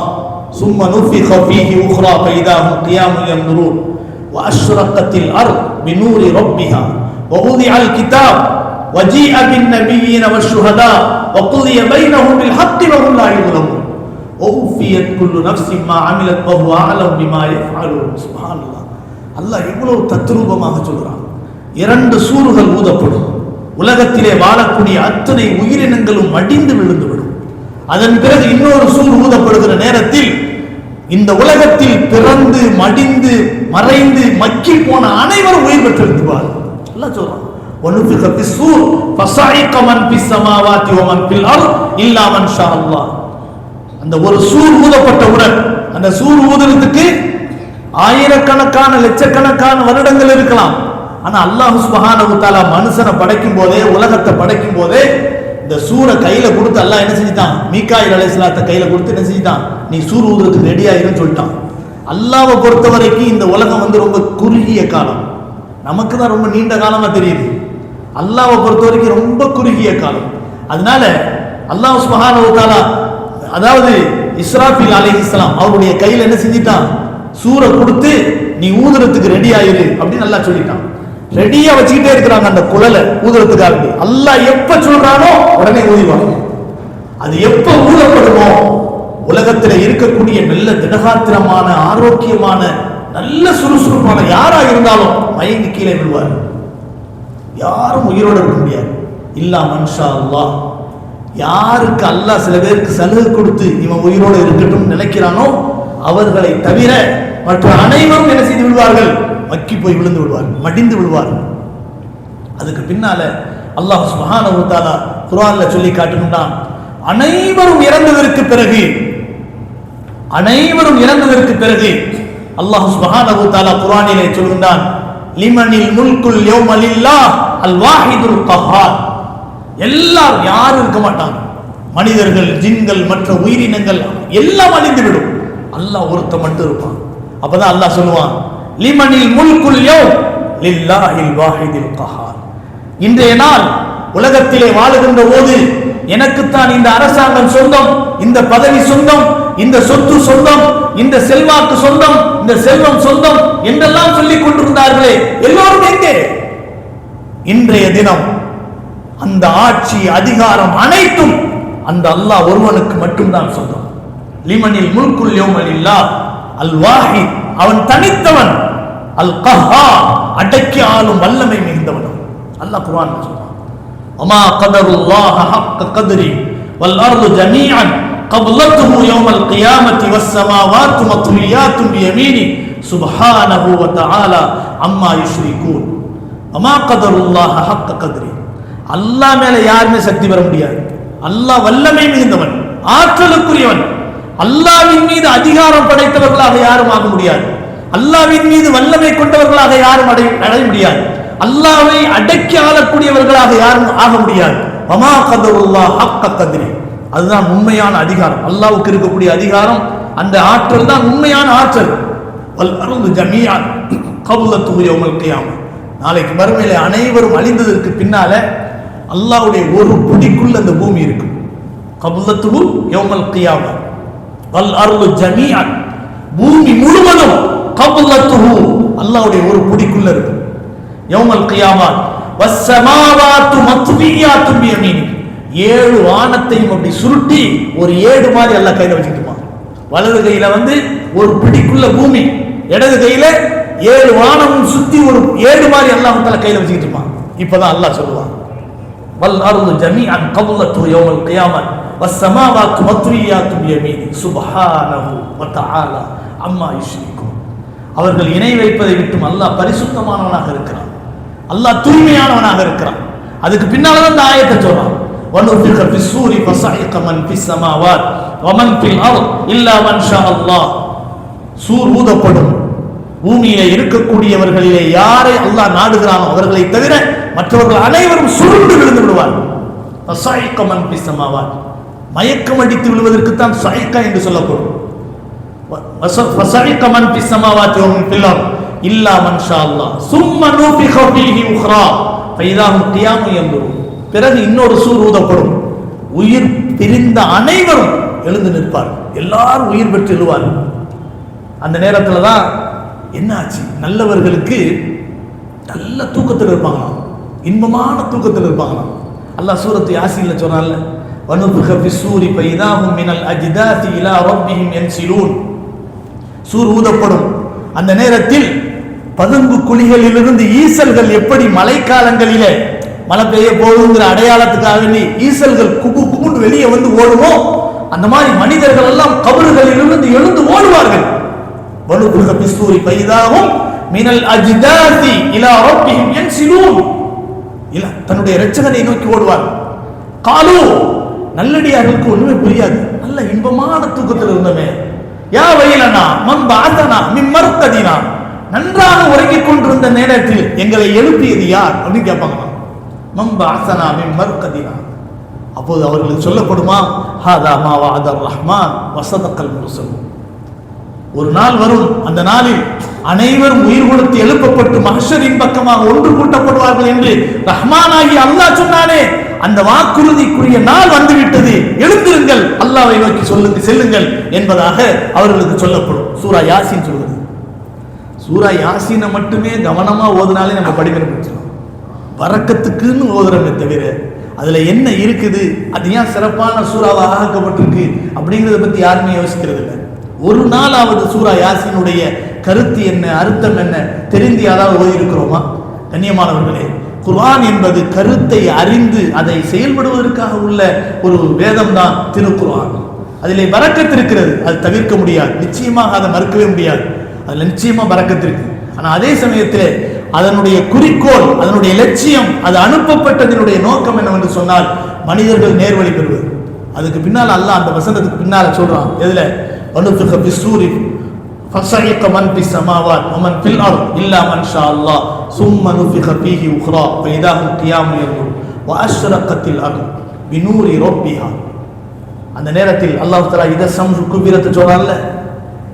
ثُمَّ نُفِخَ فِيهِ أُخْرَى فَإِذَا هُمْ قِيَامٌ يَنْظُرُونَ وَأَشْرَقَتِ الْأَرْضُ بِنُورِ رَبِّهَا وَوُضِعَ الْكِتَابُ وَجِيءَ بِالنَّبِيِّينَ وَالشُّهَدَاءِ وَقُضِيَ بَيْنَهُم بِالْحَقِّ وَهُمْ لَا يُظْلَمُونَ وَوُفِّيَتْ كُلُّ نَفْسٍ مَا عَمِلَتْ وَهُوَ أَعْلَمُ بِمَا يَفْعَلُونَ. சுப்ஹானல்லாஹ். அல்லாஹ் எவ்வளவு தத்ரூபமாக சொல்றான். 2 சூறுகள் ஊதப்படும். உலகத்திலே வாழக்கூடிய அத்தனை உயிரினங்களும் மடிந்து விழுந்துவிடும். அதன் பிறகு இன்னொரு சூர் ஊதப்படுகிற நேரத்தில் இந்த உலகத்தில் பிறந்து மடிந்து மறைந்து மக்கி போன அனைவரும் உயிர் பெற்றிருப்பார். அல்லாஹ் சொல்றான் وَنُفِخَ فِي الصُّورِ فَصَعِقَ مَنْ فِي السَّمَاوَاتِ وَمَنْ فِي الْأَرْضِ إِلَّا مَنْ شَاءَ اللَّهُ. அந்த ஒரு சூர் ஊதப்பட்டவுடன் அந்த சூர் ஊதுறதுக்கு ஆயிரக்கணக்கான லட்சக்கணக்கான வருடங்கள் இருக்கலாம். ஆனா அல்லாஹ் சுப்ஹானஹு வ தஆலா மனுஷனை படைக்கும் போதே, உலகத்தை படைக்கும் போதே இந்த சூரை கையில கொடுத்து அல்லாஹ் என்ன செஞ்சிட்டான்? மீகாயில் அலைஹிஸ்ஸலாத்தை கையில கொடுத்து என்ன செஞ்சிட்டான்? நீ சூர் ஊதுறதுக்கு ரெடி ஆயிருன்னு சொல்லிட்டான். அல்லாஹ்வை பொறுத்த வரைக்கும் இந்த உலகம் ரொம்ப குறுகிய காலம். நமக்கு தான் ரொம்ப நீண்ட காலமா தெரியுது. அல்லாஹ்வை பொறுத்த வரைக்கும் ரொம்ப குறுகிய காலம். அதனால அல்லாஹ் சுப்ஹானஹு வ தஆலா அதாவது இஸ்ராஃபீல் அலைஹிஸ்ஸலாம் அவருடைய கையில என்ன செஞ்சிட்டான்? சூரை கொடுத்து நீ ஊதுறதுக்கு ரெடி ஆயிரு அப்படின்னு அல்லாஹ் சொல்லிட்டான். ரெடியா வச்சுக்கிட்டே இருக்கிறாங்க அந்த குழலை ஊதுறதுக்காக. அல்லாஹ் எப்ப சொல்றானோ உடனே ஊதிவாங்க. அது எப்ப ஊதப்படுமோ உலகத்தில் இருக்கக்கூடிய நல்ல திடகாத்திரமான ஆரோக்கியமான நல்ல சுறுசுறுப்பான யாரா இருந்தாலும் மயங்கி கீழே விழுவார். யாரும் உயிரோடு இருக்க முடியாது. இல்லா மன்ஷா அல்லாஹ். யாருக்கு அல்லாஹ் சில பேருக்கு சலுகை கொடுத்து இவன் உயிரோடு இருக்கட்டும் நினைக்கிறானோ அவர்களை தவிர மற்ற அனைவரும் என்ன செய்து விடுவார்கள்? மக்கி போய் விழுந்து விடுவார்கள், மடிந்து விடுவார்கள். அதுக்கு பின்னால அல்லாஹ் சுப்ஹானஹு வ தஆலா குர்ஆன்ல சொல்லி காட்டுகின்றான், அனைவரும் இறந்ததற்கு பிறகு அல்லாஹ் சுப்ஹானஹு வ தஆலா குர்ஆனிலே சொல்கின்றான், லிமனில் முல்குல் யௌம லில்லாஹ் அல் வாஹிதுல் கஹ்ஹார். எல்லாரும் யாரும் இருக்க மாட்டாங்க. மனிதர்கள், ஜின்கள், மற்ற உயிரினங்கள் எல்லாம் அழிந்து விடும். அல்லாஹ் ஒருத்தன் மட்டும் இருப்பான். அப்பதான் அல்லாஹ் சொல்லுவான், லிமனில் முல்குல் யௌம் லில்லாஹில் வாஹிதில் கஹ்ஹார். இன்றைய நாள் உலகத்திலே வாழுகின்ற போது எனக்குத்தான் இந்த அரசாங்கம் சொந்தம், இந்த பதவி சொந்தம், இந்த சொத்து சொந்தம், இந்த செல்வாக்கு சொந்தம், இந்த செல்வம் சொந்தம் என்றெல்லாம் சொல்லிக் கொண்டிருந்தார்களே, எல்லோரும் எங்கே? இன்றைய தினம் அந்த ஆட்சி அதிகாரம் அனைத்தும் அந்த அல்லாஹ் ஒருவனுக்கு மட்டும்தான் சொந்தம். லிமனில் முல்குல் யௌம லில்லாஹ் அல் வாஹித். அவன் தனித்தவன். அல் கஹ்ஹார், அடக்கி ஆளும் வல்லமை மிகுந்தவன். அல்லாஹ் குர்ஆன்ல சொல்றான், வமா கதருல்லாஹ ஹக்க கத்ரி வல் அர்து ஜமீஅன் கப்லத்துஹு யௌமல் கியாமத்தி வஸ் ஸமாவாத்து மத்வியாத்துன் பியமீனி சுப்ஹானஹு வ தஆலா அம்மா யுஷ்ரிகூன். வமா கதருல்லாஹ ஹக்க கத்ரி. அல்லாஹ் மேல யாருமே சக்தி பெற முடியாது. அல்லாஹ் வல்லமை மிகுந்தவன், ஆற்றலுக்குரியவன். அல்லாஹ்வின் மீது அதிகாரம் படைத்தவர்களாக யாரும் ஆக முடியாது. அல்லாஹ்வின் மீது வல்லமை கொண்டவர்களாக யாரும் அடைய முடியாது. அல்லாஹ்வை அடக்கி ஆளக்கூடியவர்களாக யாரும் ஆக முடியாது. வமா கதருல்லாஹ் ஹக்க கத்ரி. அதுதான் உண்மையான அதிகாரம். அல்லாஹ்வுக்கு இருக்கக்கூடிய அதிகாரம், அந்த ஆற்றல் தான் உண்மையான ஆற்றல். வல் அர்து ஜமீஅன் கப்லத்துஹு யௌமல் கியாமah. நாளைக்கு மறுமையிலே அனைவரும் அழிந்ததற்கு பின்னால அல்லாஹ்வுடைய ஒரு பிடிக்குள்ள அந்த பூமி இருக்கும். கப்லத்துஹு யௌமல் கியாமah வல் அர்து ஜமீஅன். பூமி முழுவதும் கப்லத்துஹு அல்லாஹ்வுடைய ஒரு பிடிக்குள்ள இருக்கும். யௌமல் கியாமah வஸ் ஸமாவாத்து மத்வியாத்துன் பியமீனி. 7 வானத்தையும் அப்படி சுருட்டி ஒரு ஏடு மாதிரி அல்லாஹ் கையில வச்சுக்கிட்டுப்பான். வலது கையில ஒரு பிடிக்குள்ள பூமி, இடது கையில 7 வானமும் சுத்தி ஒரு ஏடு மாதிரி அல்லாஹ் தஆலா கையில வச்சுக்கிட்டு இருப்பான். இப்பதான் அல்லாஹ் சொல்லுவான், வல் அர்து ஜமீஅன் கப்லத்துஹு யௌமல் கியாமah வஸ் ஸமாவாத்து மத்வியாத்துன் பியமீனி சுப்ஹானஹு வ தஆலா அம்மா யுஷ்ரிகூன். அவர்கள் இணை வைப்பதை விட்டும் அல்லாஹ் பரிசுத்தமானவனாக இருக்கிறான். அல்லாஹ் தூய்மையானவனாக இருக்கிறான். அதுக்கு பின்னால்தான் இந்த ஆயத்தை சொல்றான், வனுஃபிக ஃபிஸ்ஸூரி ஃபஸஇக மன் ஃபிஸ் ஸமாவாத் வ மன் ஃபில் அர்த் இல்லா மன் ஷா அல்லாஹ். சூர் ஊதப்படும். பூமியிலே இருக்கக்கூடியவர்களிலே யாரை அல்லாஹ் நாடுகிறானோ அவர்களை தவிர மற்றவர்கள் அனைவரும் சுருண்டு விழுந்து விடுவார்கள். மயக்கம் அடித்து விழுவதற்கு தான் சைக்கா என்று சொல்லப்படும். பிறகு இன்னொரு சூர் ஊதப்படும். உயிர் பிரிந்த அனைவரும் எழுந்து நிற்பார்கள். எல்லாரும் உயிர் பெற்று எழுவார்கள். அந்த நேரத்தில் தான் என்ன ஆச்சு, நல்லவர்களுக்கு நல்ல தூக்கத்தில் இருப்பாங்களாம், இன்பமான தூக்கத்தில் இருப்பாங்களாம். அல்லாஹ் சூரத்து யாசீன்ல சொன்னான்ல, வனுஃபிக ஃபிஸ்ஸூரி ஃபைதாஹும் மினல் அஜ்தாதி இலா ரப்பிஹிம் யன்சிலூன். சூர் ஊதப்படும். அந்த நேரத்தில் பதுங்கு குழிகளிலிருந்து ஈசல்கள் எப்படி மழைக்காலங்களிலே மழை பெய்ய போகுங்கிற அடையாளத்துக்காக வேண்டி ஈசல்கள் குபு குபுன்னு வெளியே வந்து ஓடுமோ, அந்த மாதிரி மனிதர்கள் எல்லாம் கபறுகளிலிருந்து எழுந்து ஓடுவார்கள். வனுஃபிக ஃபிஸ்ஸூரி ஃபைதாஹும் மினல் அஜ்தாதி இலா ரப்பிஹிம் யன்சிலூன். தன்னுடைய இரட்சகனை நோக்கி ஓடுவார். காலு, நல்லடியார்களுக்கு ஒண்ணுமே புரியாது. நல்ல இன்பமான தூக்கத்தில் இருந்தமே, யா வயலனா மன் பஅதனா மின் மர்கதினா, நன்றாக உறங்கிக் கொண்டிருந்த நேரத்தில் எங்களை எழுப்பியது யார் அப்படின்னு கேட்பாங்க. மன் பஅதனா மின் மர்கதினா. அப்போது அவர்களுக்கு சொல்லப்படுமா, ஹாதா மா வஅதர் ரஹ்மான் வஸதகல் முர்ஸலூன். ஒரு நாள் வரும், அந்த நாளில் அனைவரும் உயிர் கொடுத்து எழுப்பப்பட்டு மஹ்ஷரின் பக்கமாக ஒன்று கூட்டப்படுவார்கள் என்று ரஹ்மானாகி அல்லாஹ் சொன்னானே, அந்த வாக்குறுதிக்குரிய நாள் வந்துவிட்டது, எழுந்திருங்கள், அல்லாஹ்வை நோக்கி செல்லுங்கள் என்பதாக அவர்களுக்கு சொல்லப்படும். சூரா யாசீன் சொல்வது. சூரா யாசீனை மட்டுமே கவனமா ஓதுனாலே நம்ம படிப்பினை முடிச்சிடும். வரக்கத்துக்குன்னு ஓதுறமே தவிர அதுல என்ன இருக்குது, அது ஏன் சிறப்பான சூறாவாக ஆக்கப்பட்டிருக்கு அப்படிங்கிறத பத்தி யாருமே யோசிக்கிறது இல்லை. ஒரு நாளாவது சூரா யாசீனுடைய கருத்து என்ன, அர்த்தம் என்ன தெரிந்து யாராவது ஓதி இருக்கிறோமா? கண்ணியமானவர்களே, குர்ஆன் என்பது கருத்தை அறிந்து அதை செயல்படுவதற்காக உள்ள ஒரு வேதம் தான் திருக்குர்ஆன். அதிலே பரக்கத்து இருக்கிறது, அது தவிர்க்க முடியாது, நிச்சயமாக அதை மறுக்கவே முடியாது. அதுல நிச்சயமா பரக்கத்து இருக்கு. ஆனா அதே சமயத்தில் அதனுடைய குறிக்கோள், அதனுடைய லட்சியம், அது அனுப்பப்பட்டதனுடைய நோக்கம் என்னவென்று சொன்னால் மனிதர்கள் நேர்வழி பெறுவது. அதுக்கு பின்னால் அல்லாஹ் அந்த வசனத்துக்கு பின்னால சொல்றான், எதுல? வனுஃபிக ஃபிஸ்ஸூரி ஃபஸஇக மன் ஃபிஸ் ஸமாவாத் வ மன் ஃபில் அர்த் இல்லா மன் ஷா அல்லாஹ் சும்ம நுஃபிக ஃபீஹி உக்ரா ஃபைதாஹும் கியாமுன் யன்துர் வ அஷ்ரகத்தில் அர்த் பினூரி ரப்பிஹா. அந்த நேரத்தில் அல்லாஹ் தஆலா இத சம்ரு குபிரத்தை சொல்றான்ல,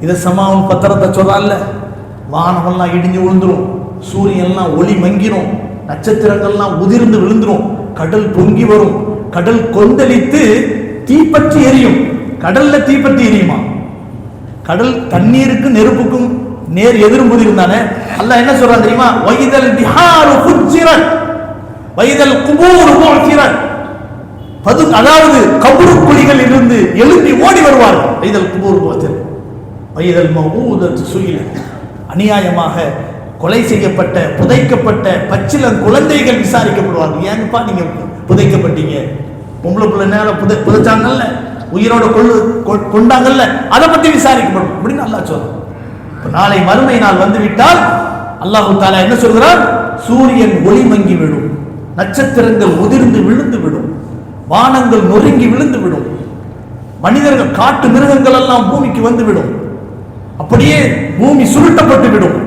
இத சமாவுன் பத்திரத்தை சொல்றான்ல, வானமெல்லாம் இடிஞ்சு விழுந்துரும், சூரியன்லாம் ஒளி மங்கிரும், நட்சத்திரங்கள்லாம் உதிர்ந்து விழுந்துரும், கடல் பொங்கி வரும், கடல் கொந்தளித்து தீப்பற்றி எரியும். கடல்ல தீப்பற்றி எரியுமா? கடல் தண்ணீருக்கு நெருப்புக்கும் நேர் எதிரும் இருந்தானே. அல்லாஹ் என்ன சொல்றான் தெரியுமா? வைதல் பிஹாரு ஃபுஜ்ஜிரத் வைதல் குபூர் புஅ்சிரத். அதாவது கபரு குழிகளில் இருந்து எழுப்பி ஓடி வருவார்கள். வைதல் குபூர் புஅ்சிரத் வைதல் மௌஊதத் சுயிலத். அநியாயமாக கொலை செய்யப்பட்ட புதைக்கப்பட்ட பச்சிளம் குழந்தைகள் விசாரிக்கப்படுவார்கள். ஏன்ப்பா நீங்க புதைக்கப்பட்டீங்க? பொம்பளை பிள்ளை நேரம் புதைச்சாங்கல்ல, உயிரோட கொண்டாங்கல்ல, அதை பத்தி விசாரிக்கப்படும் அப்படின்னு அல்லாஹ் சொல்றான். நாளை மறுமை நாள் வந்து விட்டால் அல்லாஹ் தஆலா என்ன சொல்கிறார்? சூரியன் ஒளி மங்கி விடும், நட்சத்திரங்கள் உதிர்ந்து விழுந்து விடும், வானங்கள் நொறுங்கி விழுந்து விடும், மனிதர்கள் காட்டு மிருகங்கள் எல்லாம் பூமிக்கு வந்து விடும், அப்படியே பூமி சுருட்டப்பட்டு விடும்,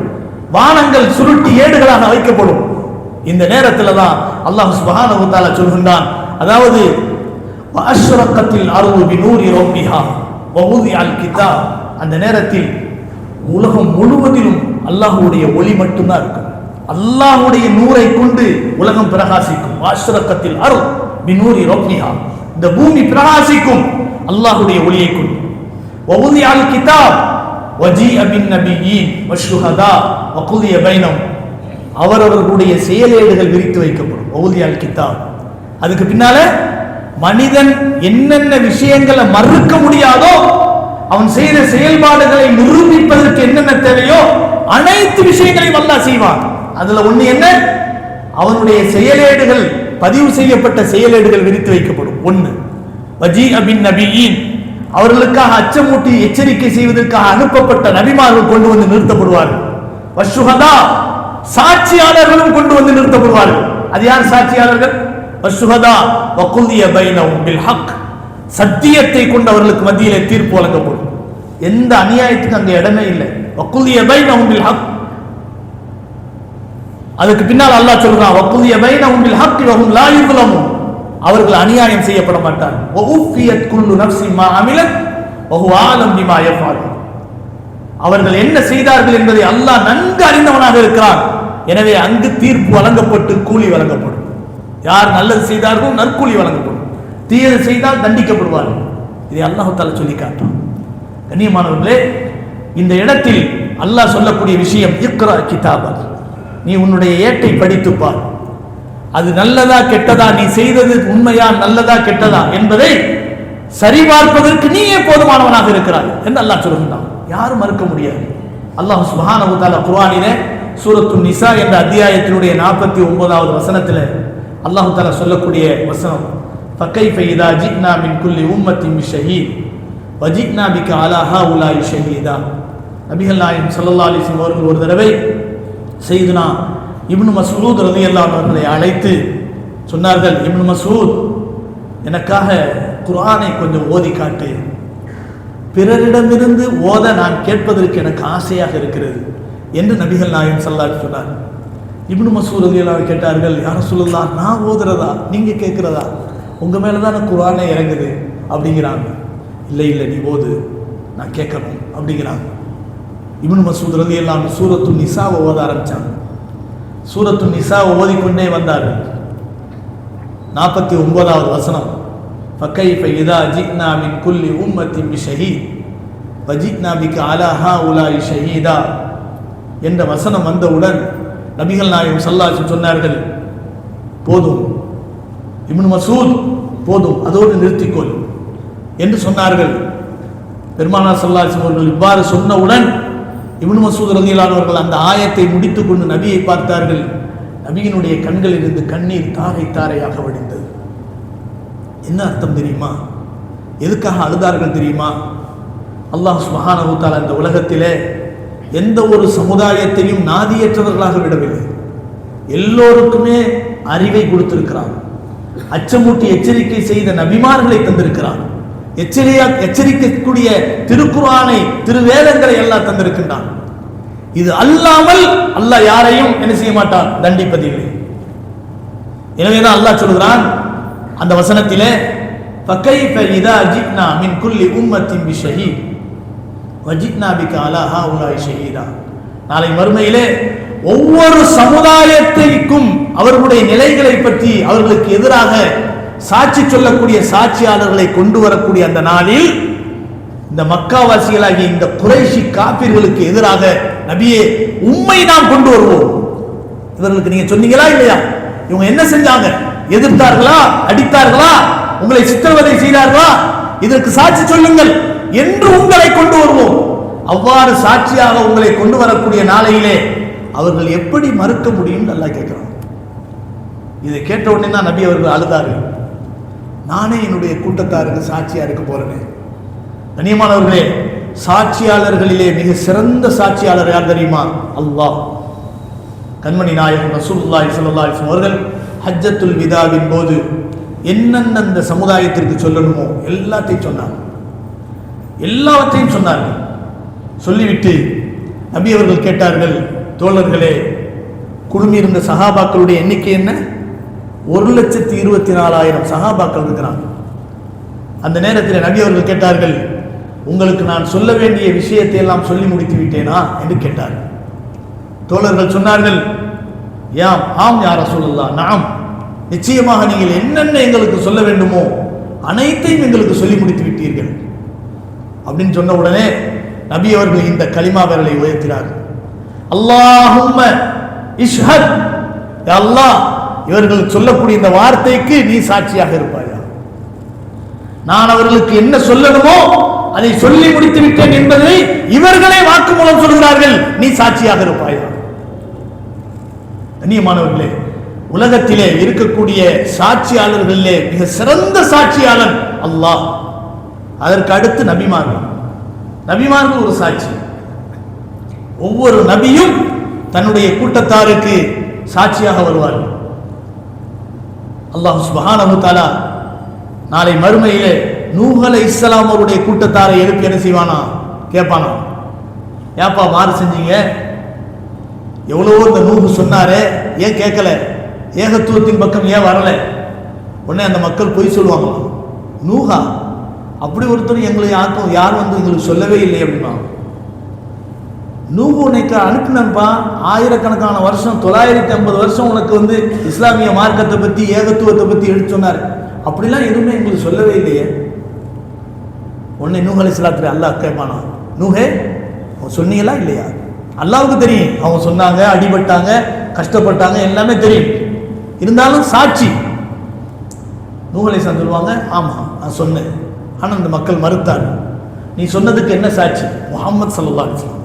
வானங்கள் சுருட்டி ஏடுகளாக வைக்கப்படும். இந்த நேரத்தில் தான் அல்லாஹ் சுப்ஹானஹு வ தஆலா சொல்கின்றான், அதாவது அஷ்ரகத்தில் அர்து பினூரி ரப்பிஹா வ உதிஅல் கிதாப். அந்த நேரத்தில் உலகம் முழுவதிலும் அல்லாஹ்வுடைய ஒளி மட்டும்தான் இருக்கும். அல்லாஹ்வுடைய நூரை கொண்டு உலகம் பிரகாசிக்கும். அஷ்ரகத்தில் அர்து பினூரி ரப்பிஹா, இந்த பூமி பிரகாசிக்கும் அல்லாஹ்வுடைய ஒளியை கொண்டு. வ உதிஅல் கிதாப் வஜீஅ பின் நபிய்யீன் வஷ்ஷுஹதா வ குதிய பைனஹும். அவரவர்களுடைய செயலேடுகள் விரித்து வைக்கப்படும். வ உதிஅல் கிதாப். அதுக்கு பின்னால மனிதன் என்னென்ன விஷயங்களை மறுக்க முடியாதோ, அவன் செய்த செயல்பாடுகளை நிரூபிப்பதற்கு என்னென்ன தேவையோ அனைத்து விஷயங்களையும் அல்லாஹ் செய்வான். அதுல ஒண்ணு என்ன? அவனுடைய செயலேடுகள், பதிவு செய்யப்பட்ட செயலேடுகள் விரித்து வைக்கப்படும். ஒண்ணு வஜீஅ பின் நபிய்யீன், அவர்களுக்காக அச்சமூட்டி எச்சரிக்கை செய்வதற்காக அனுப்பப்பட்ட நபிமார்கள் கொண்டு வந்து நிறுத்தப்படுவார்கள். வஷ்ஷுஹதா, சாட்சியாளர்களும் கொண்டு வந்து நிறுத்தப்படுவார்கள். அது யார் சாட்சியாளர்கள்? வஷ்ஷுஹதா வ குதிய பைனஹும் பில் ஹக், சத்தியத்தை கொண்டு அவர்களுக்கு மத்தியிலே தீர்ப்பு வழங்கப்படும். எந்த அநியாயத்துக்கு அங்கே இடமே இல்லை. வ குதிய பைனஹும் பில் ஹக், அதுக்கு பின்னால் அல்லாஹ் சொல்றான் வக்குதிய பைனஹும் பில் ஹக்கி வஹும் லா யுظلمون. அவர்கள் அநியாயம் செய்யப்பட மாட்டார்கள். வஉஃபியத் குல்லு நஃப்ஸின் மா அமிலத் வஹுவ ஆலம் பிமா யஃஅலூன். அவர்கள் என்ன செய்தார்கள் என்பதை அல்லாஹ் நன்கு அறிந்தவனாக இருக்கிறான். எனவே அங்கு தீர்ப்பு வழங்கப்பட்டு கூலி வழங்கப்படும். யார் நல்லது செய்தார்களோ நற்கூலி வழங்கப்படும், தீயது செய்தால் தண்டிக்கப்படுவார்கள். இதை அல்லாஹ் தஆலா சொல்லி காட்டுறான். கண்ணியமானவர்களே, இந்த இடத்தில் அல்லாஹ் சொல்லக்கூடிய விஷயம் இக்ரா கிதாபக், நீ உன்னுடைய ஏட்டை படித்துப்பார். அது நல்லதா கெட்டதா, நீ செய்தது உண்மையா நல்லதா கெட்டதா என்பதை சரிபார்ப்பதற்கு நீயே போதுமானவனாக இருக்கிறாய் என்று அல்லாஹ் சொல்கிறான். யாரும் மறுக்க முடியாது. அல்லாஹ் சுப்ஹானஹு வ தஆலா குர்ஆனிலே சூரத்துன் நிசா என்ற அத்தியாயத்தினுடைய 49வது வசனத்தில் அல்லாஹ் தஆலா சொல்லக்கூடிய வசனம், ஃபகைஃப இதா ஜினா மின் குல்லி உம்மத்தின் பிஷஹீத் வஜினா பிக அலா ஹாஉலாஇ ஷஹீதா. நபிகள் நாயகம் ஸல்லல்லாஹு அலைஹி வஸல்லம் அவர்கள் ஒரு தடவை சையதுனா இப்னு மஸ்ஊத் ரலியல்லாஹு அன்ஹு அவர்களை அழைத்து சொன்னார்கள், இப்னு மஸ்ஊத், எனக்காக குர்ஆனை கொஞ்சம் ஓதி காட்டு, பிறரிடமிருந்து ஓத நான் கேட்பதற்கு எனக்கு ஆசையாக இருக்கிறது என்று நபிகள் நாயகம் ஸல்லல்லாஹு அலைஹி சொன்னார். இப்னு மஸ்ஊத் ரலியல்லாஹு அன்ஹு கேட்டார்கள், யா ரசூலுல்லாஹ், நான் ஓதுறதா நீங்க கேட்கிறதா? உங்க மேல தானே குர்ஆனே இறங்குது அப்படிங்கிறாங்க. இல்லை இல்லை, நீ ஓது, நான் கேட்கணும் அப்படிங்கிறாங்க. இப்னு மஸ்ஊத் ரலியல்லாஹு அன்ஹு சூரத்துன் நிசாவை ஓத ஆரம்பிச்சாங்க. சூரத்துன் நிசாவை ஓதிக்கொண்டே வந்தார்கள். 49வது வசனம், ஃபகைஃப இதா ஜினா மின் குல்லி உம்மத்தின் பிஷஹீத் வஜினா பிக அலா ஹாஉலாஇ ஷஹீதா என்ற வசனம் வந்தவுடன் நபிகள் நாயகம் ஸல்லல்லாஹு அலைஹி வஸல்லம் சொன்னார்கள், போதும் இப்னு மஸ்ஊத், போதும், அதோடு நிறுத்திக்கொள் என்று சொன்னார்கள். பெருமானார் ஸல்லல்லாஹு அலைஹி வஸல்லம் அவர்கள் இவ்வாறு சொன்னவுடன் இப்னு மஸ்ஊத் ரலியல்லாஹு அன்ஹு அவர்கள் அந்த ஆயத்தை முடித்துக் கொண்டு நபியை பார்த்தார்கள். நபியினுடைய கண்களில் இருந்து கண்ணீர் தாரை தாரையாக வடிந்தது. என்ன அர்த்தம் தெரியுமா? எதுக்காக அழுதார்கள் தெரியுமா? அல்லாஹ் சுப்ஹானஹு வ தஆலா இந்த உலகத்திலே எந்த ஒரு சமுதாயத்தையும் நாதியற்றவர்களாக விடவில்லை. எல்லோருக்குமே அறிவை கொடுத்திருக்கிறான். அச்சமூட்டி எச்சரிக்கை செய்த நபிமார்களை தந்திருக்கிறான். எச்சரிக்கக்கூடிய திருக்குர்ஆனை, திருவேதங்களை எல்லாம் தந்திருக்கின்றான். இது அல்லாமல் அல்லாஹ் யாரையும் என்ன செய்ய மாட்டான், தண்டிப்பதில்லை. எனவேதான் அல்லாஹ் சொல்கிறான் அந்த வசனத்திலே, ஃபகைஃப இதா ஜினா மின் குல்லி உம்மத்தின் பிஷஹீத் வஜினா பிக அலா ஹாஉலாஇ ஷஹீதா. நாளை மறுமையிலே ஒவ்வொரு சமுதாயத்திற்கும் அவர்களுடைய நிலைகளை பற்றி அவர்களுக்கு எதிராக சாட்சி சொல்லக்கூடிய சாட்சியாளர்களை கொண்டு வரக்கூடிய அந்த நாளில் இந்த மக்காவாசிகளாகிய இந்த குறைஷி காபிர்களுக்கு எதிராக நபியே உம்மை நாம் கொண்டு வருவோம். இவர்களுக்கு நீங்க சொன்னீங்களா இல்லையா? இவங்க என்ன செஞ்சாங்க? எதிர்த்தார்களா? அடித்தார்களா? உங்களை சித்திரவதை செய்தார்களா? இதற்கு சாட்சி சொல்லுங்கள் என்று உங்களை கொண்டு வருவோம். அவ்வாறு சாட்சியாக உங்களை கொண்டு வரக்கூடிய நாளையிலே அவர்கள் எப்படி மறுக்க முடியும் அல்லாஹ் கேட்கிறான். இதை கேட்ட உடனே தான் நபி அவர்கள் அழுதார்கள். நானே என்னுடைய கூட்டத்தாருக்கு சாட்சியா இருக்க போறேன். கண்ணியமானவர்களே, சாட்சியாளர்களிலே மிக சிறந்த சாட்சியாளர் யார் தெரியுமா? அல்லாஹ். கண்மணி நாயகம் ரசூலுல்லாஹி ஸல்லல்லாஹு அலைஹி வஸல்லம் அவர்கள் ஹஜ்ஜத்துல் விதாவின் போது என்னென்ன இந்த சமுதாயத்திற்கு சொல்லணுமோ எல்லாத்தையும் சொன்னார்கள். சொல்லிவிட்டு நபி அவர்கள் கேட்டார்கள், தோழர்களே, குழுமியிருந்த சஹாபாக்களுடைய எண்ணிக்கை என்ன? 1,24,000 சஹாபாக்கள் இருக்கிறாங்க. அந்த நேரத்தில் நபி அவர்கள் கேட்டார்கள், உங்களுக்கு நான் சொல்ல வேண்டிய விஷயத்தை எல்லாம் சொல்லி முடித்து விட்டேனா என்று கேட்டார்கள். தோழர்கள் சொன்னார்கள், ஆம் யா ரசூலுல்லாஹ், நாம், நிச்சயமாக நீங்கள் என்னென்ன எங்களுக்கு சொல்ல வேண்டுமோ அனைத்தையும் எங்களுக்கு சொல்லி முடித்து விட்டீர்கள் அப்படின்னு சொன்ன உடனே நபி அவர்கள் இந்த கலிமா விரலை உயர்த்தினார்கள். அல்லாஹும்ம இஷ்ஹத், யா அல்லாஹ், இவர்கள் சொல்லக்கூடிய இந்த வார்த்தைக்கு நீ சாட்சியாக இருப்பாயா? நான் அவர்களுக்கு என்ன சொல்லணுமோ அதை சொல்லி முடித்து விட்டேன் என்பதை இவர்களே வாக்கு மூலம் சொல்கிறார்கள், நீ சாட்சியாக இருப்பாயா? கண்ணியமானவர்களே, உலகத்திலே இருக்கக்கூடிய சாட்சியாளர்களிலே மிக சிறந்த சாட்சியாளர் அல்லாஹ். அதற்கு அடுத்து நபிமார்கள் ஒரு சாட்சி. ஒவ்வொரு நபியும் தன்னுடைய கூட்டத்தாருக்கு சாட்சியாக வருவார்கள். அல்லாஹ் சுப்ஹானஹு வ தஆலா நாளை மறுமையிலே நூஹ் அலைஹிஸ்ஸலாம் அவருடைய கூட்டத்தாரை எழுப்பி என்ன செய்வானா? கேட்பானா, ஏப்பா மாறு செஞ்சீங்க, எவ்வளவோ இந்த நூஹு சொன்னாரே, ஏன் கேட்கல? ஏகத்துவத்தின் பக்கம் ஏன் வரல? உடனே அந்த மக்கள் பொய் சொல்லுவாங்க, நூஹா அப்படி ஒருத்தர் எங்களை யாரும் வந்து எங்களுக்கு சொல்லவே இல்லை அப்படின்னா. நூஹு உனக்கு அனுப்பினப்பா, ஆயிரக்கணக்கான வருஷம் 950 வருஷம் உனக்கு வந்து இஸ்லாமிய மார்க்கத்தை பற்றி ஏகத்துவத்தை பற்றி எடுத்து சொன்னார், அப்படிலாம் எதுவுமே எங்களுக்கு சொல்லவே இல்லையே. உடனே நூஹ் அலைஹிஸ்ஸலாத்துக்கு அல்லாஹ் கேட்பானா, நூஹே அவன் சொன்னீங்களா இல்லையா? அல்லாஹ்வுக்கு தெரியும், அவங்க சொன்னாங்க, அடிபட்டாங்க, கஷ்டப்பட்டாங்க, எல்லாமே தெரியும். இருந்தாலும் சாட்சி நூஹ் அலைஹிஸ்ஸலாம் சொல்லுவாங்க, ஆமாம் நான் சொன்னேன், ஆனால் அந்த மக்கள் மறுத்தார். நீ சொன்னதுக்கு என்ன சாட்சி? முஹம்மது ஸல்லல்லாஹு அலைஹி வஸல்லம்,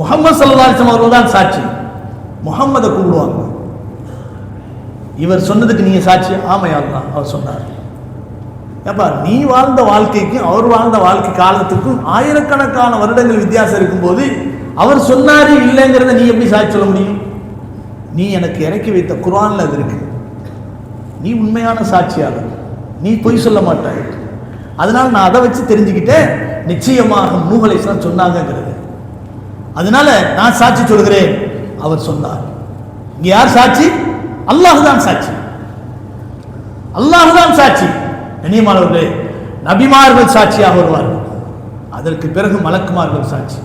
முஹம்மது ஸல்லல்லாஹு அலைஹி வஸல்லம் அவர்கள் தான் சாட்சி. முஹம்மதை கூப்பிடுவாங்க, இவர் சொன்னதுக்கு நீங்க சாட்சி? ஆமையா அல்லாஹ் அவர் சொன்னார். ஏப்பா, நீ வாழ்ந்த வாழ்க்கைக்கும் அவர் வாழ்ந்த வாழ்க்கை காலத்துக்கும் ஆயிரக்கணக்கான வருடங்கள் வித்தியாசம் இருக்கும்போது அவர் சொன்னாரு இல்லைங்கிறத நீ எப்படி சாட்சி சொல்ல முடியும்? நீ எனக்கு இறக்கி வைத்த குர்ஆன்ல அது இருக்கு, நீ உண்மையான சாட்சியாளர், நீ பொய் சொல்ல மாட்டாய். அதனால நான் அதை வச்சு தெரிஞ்சுக்கிட்டேன் நிச்சயமாக நூஹ் அலைஹிஸ்ஸலாம் சொன்னாங்கிறது. அதனால நான் சாட்சி சொல்கிறேன், அவர் சொன்னார். இங்க யார் சாட்சி? அல்லாஹ் தான் சாட்சி, அல்லாஹ் தான் சாட்சி. கண்ணியமானவர்களே, நபிமார்கள் சாட்சியாக வருவார்கள், அதற்கு பிறகு மலக்குமார்கள் சாட்சி.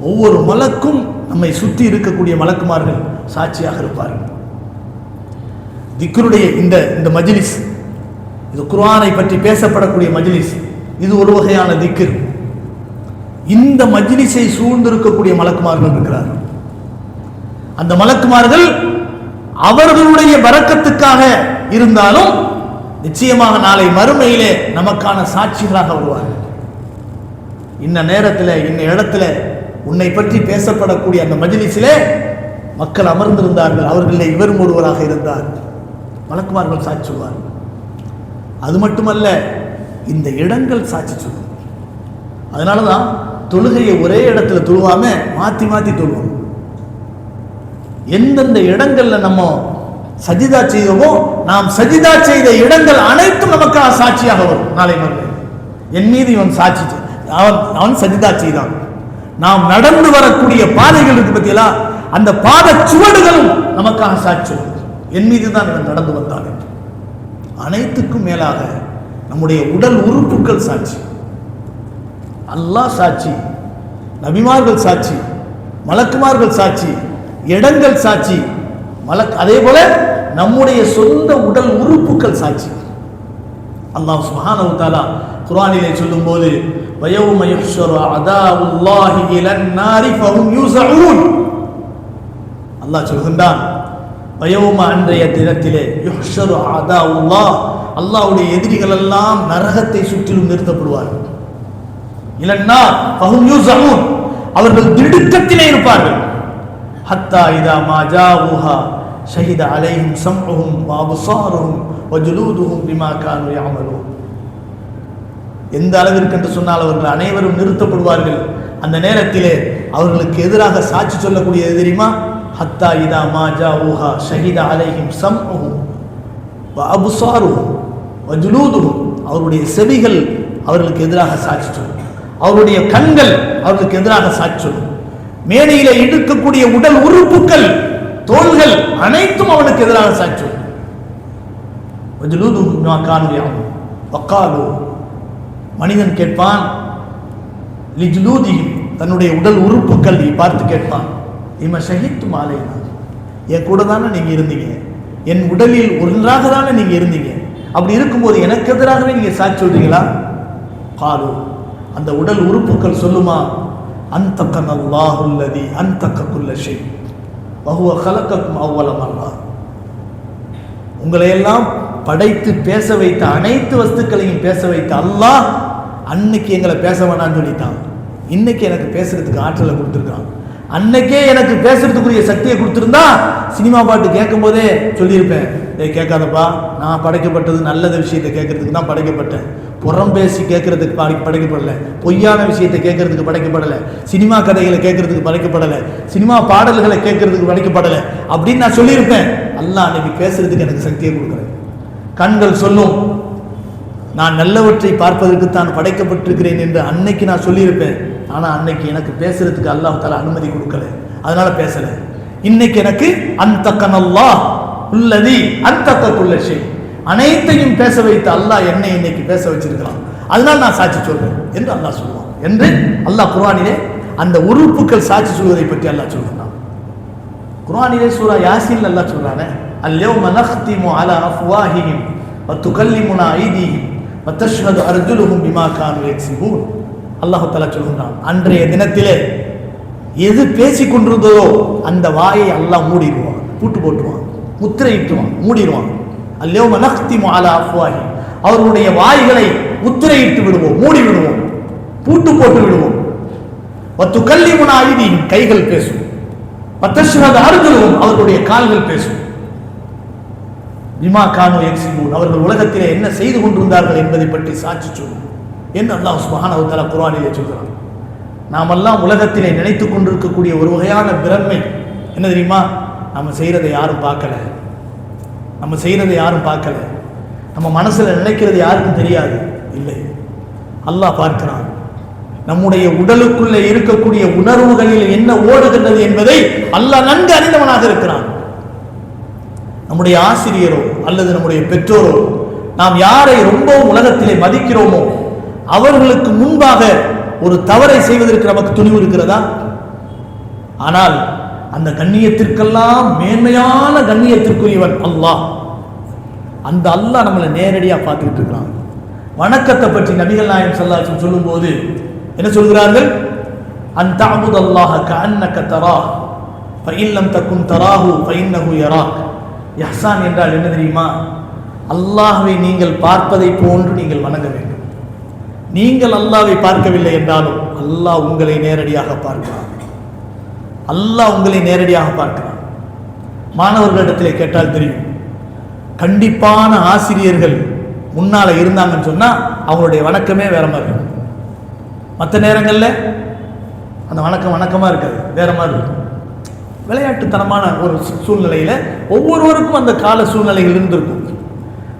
ஒவ்வொரு மலக்கும் நம்மை சுற்றி இருக்கக்கூடிய மலக்குமார்கள் சாட்சியாக இருப்பார்கள். திக்ருடைய இந்த மஜ்லிஸ், இது குர்ஆனை பற்றி பேசப்படக்கூடிய மஜ்லிஸ், இது ஒரு வகையான திக்ர். இந்த மஜ்லிஸை சூழ்ந்திருக்கக்கூடிய மலக்குமார்கள் இருக்கிறார்கள். அந்த மலக்குமார்கள் அவர்களுடைய பரக்கத்துக்காக இருந்தாலும் நிச்சயமாக நாளை மறுமையிலே நமக்கான சாட்சிகளாக வருவார்கள். இன்ன நேரத்தில் இன்ன இடத்துல உன்னை பற்றி பேசப்படக்கூடிய அந்த மஜ்லிஸிலே மக்கள் அமர்ந்திருந்தார்கள், அவர்களிலே இவரும் ஒருவராக இருந்தார், மலக்குமார்கள் சாட்சி சொல்வார்கள். அது மட்டுமல்ல, இந்த இடங்கள் சாட்சி சொல்லும். அதனால தான் தொழுகையை ஒரே இடத்துல தொழுவாம மாற்றி மாற்றி தொழுவோம். எந்தெந்த இடங்கள்ல நம்ம சஜிதா செய்தோமோ, நாம் சஜிதா செய்த இடங்கள் அனைத்தும் நமக்காக சாட்சியாக வரும் நாளை மறுமை. என் மீது இவன் சாட்சி, அவன் சஜிதா செய்தான். நாம் நடந்து வரக்கூடிய பாதைகள் இருக்கு பத்தியலா, அந்த பாத சுவடுகளும் நமக்காக சாட்சி, என் மீது தான் இவன் நடந்து வந்தான் என்று. அனைத்துக்கும் மேலாக நம்முடைய உடல் உறுப்புகள் சாட்சி, அல்லாஹ் சாட்சி, நபிமார்கள் சாட்சி, மலக்குமார்கள் சாட்சி, இடங்கள் சாட்சி, அதே போல நம்முடைய சொந்த உடல் உறுப்புகள் சாட்சி. அல்லாஹ் சுப்ஹானஹு வ தஆலா குர்ஆனிலே சொல்லும்போது, வயௌம யுஹ்ஷரு அதாஉல்லாஹி இலன் நாரி ஃபஹும் யூஸஊன், அல்லாஹ் சொல்கின்றான், வயௌம அன்றைய தினத்திலே யுஹ்ஷரு அதாஉல்லாஹ், அல்லாஹ்வுடைய எதிரிகள் எல்லாம் நரகத்தை சுற்றிலும் நிறுத்தப்படுவார்கள். இலன் நார் ஃபஹும் யூஸஊன், அவர்கள் திடுக்கத்திலே இருப்பார்கள். ஹத்தா இதா மா ஜாஊஹா ஷஹித அலைஹிம் சம்உஹும் வ அப்சாருஹும் வ ஜுலூதுஹும் பிமா கானூ யஅமலூன். எந்த அளவிற்கு என்று சொன்னால் அவர்கள் அனைவரும் நிறுத்தப்படுவார்கள். அந்த நேரத்திலே அவர்களுக்கு எதிராக சாட்சி சொல்லக்கூடியது தெரியுமா? ஹத்தா இதா மா ஜாஊஹா ஷஹித அலைஹிம் சம்உஹும் வ அப்சாருஹும் வ ஜுலூதுஹும், அவருடைய செவிகள் அவர்களுக்கு எதிராக சாட்சி சொல்லும், அவருடைய கண்கள் அவர்களுக்கு எதிராக சாட்சி சொல்லும், மேடையிலே இருக்கக்கூடிய உடல் உறுப்புகள் தோள்கள் அனைத்தும் அவனுக்கு எதிராக சாட்சி சொல்லும். மனிதன் கேட்பான், தன்னுடைய உடல் உறுப்புகளை பார்த்து கேட்பான், இம ஷஹித்து மாலைனா, என் கூட தானே நீங்க இருந்தீங்க, என் உடலில் ஒன்றாக தானே நீங்க இருந்தீங்க, அப்படி இருக்கும்போது எனக்கு எதிராகவே நீங்க சாட்சி சொல்றீங்களா? காலு, அந்த உடல் உறுப்புகள் சொல்லுமா, அன்தகனல்லாஹுல்லதி அன்தக குல்ல ஷை வஹுவ கலக்கக்கும் அவ்வல மர்ரா, உங்களை எல்லாம் படைத்து பேச வைத்த அனைத்து வஸ்துக்களையும் பேச வைத்த அல்லாஹ் அன்னைக்கு எங்களை பேச வேணான்னு சொல்லிட்டான், இன்னைக்கு எனக்கு பேசுறதுக்கு ஆற்றலை கொடுத்துருக்கான். அன்னைக்கே எனக்கு பேசுறதுக்குரிய சக்தியை கொடுத்துருந்தா சினிமா பாட்டு கேட்கும் போதே சொல்லியிருப்பேன், கேட்காதப்பா, நான் படைக்கப்பட்டது நல்லத விஷயத்தை கேட்கறதுக்கு தான் படைக்கப்பட்டேன், புறம் பேசி கேட்கறதுக்கு படைக்கப்படலை, பொய்யான விஷயத்தை கேட்கறதுக்கு படைக்கப்படலை, சினிமா கதைகளை கேட்கறதுக்கு படைக்கப்படலை, சினிமா பாடல்களை கேட்கறதுக்கு படைக்கப்படலை அப்படின்னு நான் சொல்லியிருப்பேன். அல்லாஹ் அன்னைக்கு பேசுறதுக்கு எனக்கு சக்தியை கொடுக்குறேன். கண்கள் சொல்லும், நான் நல்லவற்றை பார்ப்பதற்கு தான் படைக்கப்பட்டிருக்கிறேன் என்று அன்னைக்கு நான் சொல்லியிருப்பேன். ஆனால் அன்னைக்கு எனக்கு பேசுறதுக்கு அல்லாஹ் தஆலா அனுமதி கொடுக்கல. அதனால பேசல. இன்னைக்கு எனக்கு அன்தகனல்லாஹ் உள்ளதி அன்தக குல்ல ஷை, அனைத்தையும் பேச வைத்த அல்லாஹ் என்னை இன்னைக்கு பேச வச்சிருக்கிறான், அதனால நான் சாட்சி சொல்றேன் என்று அல்லாஹ் சொல்லுவான் என்று அல்லாஹ் குர்ஆனிலே அந்த உறுப்புகள் சாட்சி சொல்வதை பற்றி அல்லாஹ் சொல்றான். குர்ஆனிலே சூரா யாசீன் அல்லாஹ் சொல்றானே, அல்யௌம நக்திமு அலா அஃப்வாஹிஹிம் வ துகல்லிமுனா ஐதீஹிம் வ தஷ்ஹது அர்ஜுலுஹும் பிமா கானூ யக்ஸிபூன். அல்லாஹ் தஆலா சொல்றான், அன்றைய தினத்திலே எது பேசிக் கொண்டிருந்ததோ அந்த வாயை அல்லாஹ் மூடிடுவான், பூட்டு போட்டுருவான், முத்திரையிட்டுவான், மூடிடுவான். அல்யௌம நக்திமு அலா அஃப்வாஹிஹிம், அவர்களுடைய வாய்களை முத்திரையிட்டு விடுவோம், மூடி விடுவோம், பூட்டு போட்டு விடுவோம். வ துகல்லிமுனா ஐதீஹிம், கைகள் பேசும். வ தஷ்ஹது அர்ஜுலுஹும், அவர்களுடைய கால்கள் பேசும். பிமா கானூ யக்ஸிபூன், அவர்கள் உலகத்திலே என்ன செய்து கொண்டிருந்தார்கள் என்பதை பற்றி சாட்சி சொல்லும் என்று அல்லாஹ் சுப்ஹானஹு வ தஆலா குர்ஆனிலே சொல்கிறான். நாமெல்லாம் உலகத்திலே நினைத்துக் கொண்டிருக்கக்கூடிய ஒரு வகையான பிரமை என்ன தெரியுமா? நம்ம செய்யறதை யாரும் பார்க்கல, நம்ம செய்யறதை யாரும் பார்க்கல, நம்ம மனசுல நினைக்கிறது யாருக்கும் தெரியாது. இல்லை, அல்லாஹ் பார்க்கிறான். நம்முடைய உடலுக்குள்ளே இருக்கக்கூடிய உணர்வுகளில் என்ன ஓடுகின்றது என்பதை அல்லாஹ் நன்கு அறிந்தவனாக இருக்கிறான். நம்முடைய ஆசிரியரோ அல்லது நம்முடைய பெற்றோரோ நாம் யாரை ரொம்பவும் உலகத்திலே மதிக்கிறோமோ அவர்களுக்கு முன்பாக ஒரு தவறை செய்வதற்கு நமக்கு துணிவு இருக்கிறதா? ஆனால் அந்த கண்ணியத்திற்கெல்லாம் மேன்மையான கண்ணியத்திற்குரியவன் அல்லாஹ். அந்த அல்லாஹ் நம்மளை நேரடியாக பார்த்துக்கிட்டு இருக்கிறான். வணக்கத்தை பற்றி நபிகள் நாயகம் ஸல்லல்லாஹு அலைஹி வஸல்லம் சொல்லும்போது என்ன சொல்கிறார்கள்? அன் தஅபுதல்லாஹ கஅன்னக தராஹ் ஃபஇன் லம் தகுன் தராஹு ஃபஇன்னஹு யராக். இஹ்சான் என்றால் என்ன தெரியுமா? அல்லாஹ்வை நீங்கள் பார்ப்பதை போன்று நீங்கள் வணங்க வேண்டும். நீங்கள் அல்லாஹ்வை பார்க்கவில்லை என்றாலும் அல்லாஹ் உங்களை நேரடியாக பார்க்கிறான். அல்லாஹ் உங்களை நேரடியாக பார்க்கிறான். மாணவர்களிடத்திலே கேட்டால் தெரியும், கண்டிப்பான ஆசிரியர்கள் முன்னால இருந்தாங்கன்னு சொன்னா அவங்களுடைய வணக்கமே வேற மாதிரி இருக்கும். மற்ற நேரங்களில் அந்த வணக்கம் வணக்கமா இருக்காது, வேற மாதிரி இருக்கும். விளையாட்டுத்தனமான ஒரு சூழ்நிலையில ஒவ்வொருவருக்கும் அந்த கால சூழ்நிலைகள் இருந்திருக்கும்.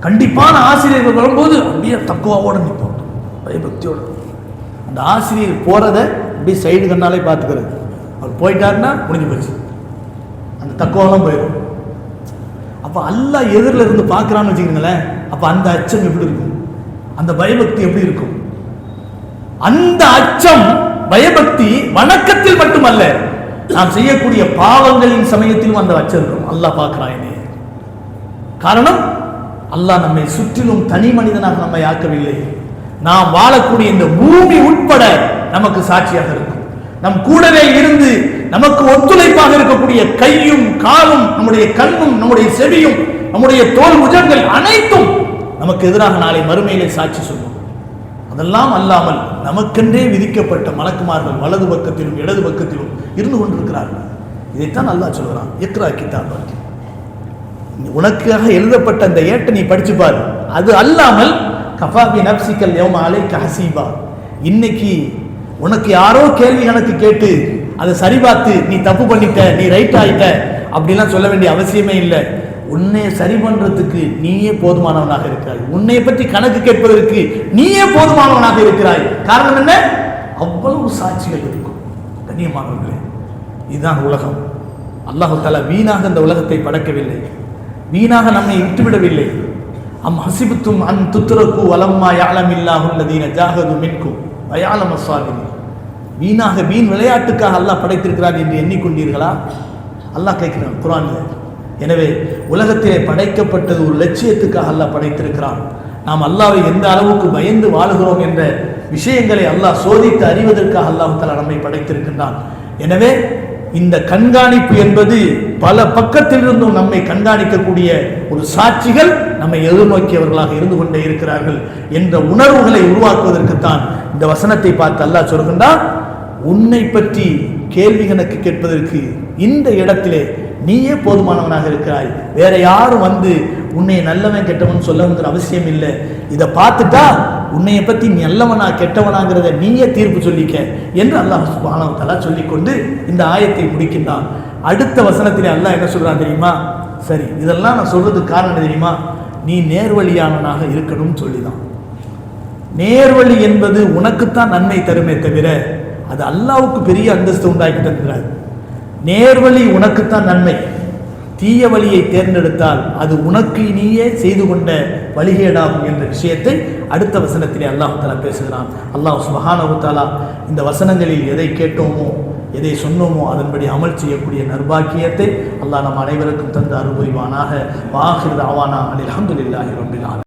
கண்டிப்பான ஆசிரியர்கள் வரும்போது அப்படியே தக்குவாவோட நிற்போம், பயபக்தியோட. அந்த ஆசிரியர் போறத அப்படியே சைடு கண்ணாலே பார்த்துக்கிறது. அவர் போயிட்டாருன்னா முடிஞ்சு போச்சு, அந்த தக்குவாலாம் போயிடும். அப்ப அல்லாஹ் எதிரில் இருந்து பார்க்கறான்னு வச்சுக்கோங்களேன், அப்ப அந்த அச்சம் எப்படி இருக்கும், அந்த பயபக்தி எப்படி இருக்கும்? அந்த அச்சம் பயபக்தி வணக்கத்தில் மட்டுமல்ல, நாம் செய்யக்கூடிய பாவங்களின் சமயத்திலும் அந்த அச்சம் இருக்கும். அல்லாஹ் பார்க்கிறான். காரணம், அல்லாஹ் நம்மை சுற்றிலும் தனி மனிதனாக நம்மை ஆக்கவில்லை. நாம் வாழக்கூடிய இந்த பூமி உட்பட நமக்கு சாட்சியாக இருக்கும். நம் கூடவே இருந்து நமக்கு ஒத்துழைப்பாக இருக்கக்கூடிய கையும் காலும், நம்முடைய கண்ணும், நம்முடைய செவியும், நம்முடைய தோல் உஜங்கள் அனைத்தும் நமக்கு எதிராக நாளை மறுமையிலே சாட்சி சொல்லும். அதெல்லாம் அல்லாமல் நமக்கென்றே விதிக்கப்பட்ட மலக்குமார்கள் வலது பக்கத்திலும் இடது பக்கத்திலும் இருந்து கொண்டிருக்கிறார்கள். இதைத்தான் அல்லாஹ் சொல்கிறான், இக்ரா கிதாபக், உனக்காக எழுதப்பட்ட அந்த ஏட்டை நீ படிச்சு பாரு. அது அல்லாமல் கஃபா பி நஃப்ஸிகல் யௌம அலைக ஹஸீபா, இன்னைக்கு உனக்கு யாரோ கேள்வி கணக்கு கேட்டு அதை சரி பார்த்து நீ தப்பு பண்ணிட்ட, நீ ரைட் ஆயிட்ட அப்படிலாம் சொல்ல வேண்டிய அவசியமே இல்லை. உன்னை சரி பண்றதுக்கு நீயே போதுமானவனாக இருக்கிறாய். உன்னை பற்றி கணக்கு கேட்பதற்கு நீயே போதுமானவனாக இருக்கிறாய். காரணம் என்ன? அவ்வளவு சாட்சிகள் இருக்கும். கண்ணியமானவர்களே, இதுதான் உலகம். அல்லாஹ் தஆலா வீணாக இந்த உலகத்தை படைக்கவில்லை, வீணாக நம்மை விட்டுவிடவில்லை. அம் ஹஸிபத்தும் அன் துத்ரகு வலம்மா யஅலமில்லாஹு அல்லதீன ஜாஹது மின்கும் வ யஅலமு ஸாபிரீன். வீணாக வீண் விளையாட்டுக்காக அல்லாஹ் படைத்திருக்கிறார் என்று எண்ணிக்கொண்டீர்களா? அல்லாஹ் கேட்கிறான் குர்ஆன்ல. எனவே உலகத்திலே படைக்கப்பட்டது ஒரு லட்சியத்துக்காக அல்லாஹ் படைத்திருக்கிறான். நாம் அல்லாஹ்வை எந்த அளவுக்கு பயந்து வாழுகிறோம் என்ற விஷயங்களை அல்லாஹ் சோதித்து அறிவதற்காக அல்லாஹ் தஆலா நம்மை படைத்திருக்கின்றான். எனவே இந்த கண்காணிப்பு என்பது பல பக்கத்திலிருந்தும் நம்மை கண்காணிக்கக்கூடிய ஒரு சாட்சிகள் நம்மை எதிர்நோக்கியவர்களாக இருந்து கொண்டே இருக்கிறார்கள் என்ற உணர்வுகளை உருவாக்குவதற்குத்தான் இந்த வசனத்தை பார்த்து அல்லாஹ் சொல்கின்றான், உன்னை பற்றி கேள்வி கணக்கு கேட்பதற்கு இந்த இடத்திலே நீயே போதுமானவனாக இருக்கிறாய். வேற யாரும் வந்து உன்னை நல்லவன் கெட்டவன் சொல்லணுங்கிற அவசியம் இல்லை. இதை பார்த்துட்டா உன்னைய பற்றி நல்லவனா கெட்டவனாங்கிறத நீயே தீர்ப்பு சொல்லிக்க என்று அல்லாஹ் சுப்ஹானஹு வ தஆலா சொல்லிக்கொண்டு இந்த ஆயத்தை முடிக்கின்றான். அடுத்த வசனத்திலே அல்லாஹ் என்ன சொல்றான் தெரியுமா? சரி, இதெல்லாம் நான் சொல்றதுக்கு காரணம் என்ன தெரியுமா? நீ நேர்வழியானவனாக இருக்கணும்னு சொல்லிதான். நேர்வழி என்பது உனக்குத்தான் நன்மை தருமே தவிர அது அல்லாஹ்வுக்கு பெரிய அந்தஸ்து உண்டாக்கி தருகிறார். நேர்வழி உனக்குத்தான் நன்மை, தீய வழியை தேர்ந்தெடுத்தால் அது உனக்கு நீயே செய்து கொண்ட வழிகேடாகும் என்ற விஷயத்தை அடுத்த வசனத்திலே அல்லாஹ் தஆலா பேசுகிறான். அல்லாஹ் சுப்ஹானஹு தஆலா இந்த வசனங்களில் எதை கேட்டோமோ எதை சொன்னோமோ அதன்படி அமல் செய்யக்கூடிய நற்பாக்கியத்தை அல்லாஹ் நம் அனைவருக்கும் தந்து அருள் புரிவானாக. வ ஆகிரு தஅவானா அனில் ஹம்துலில்லாஹி ரப்பில் ஆலமீன்.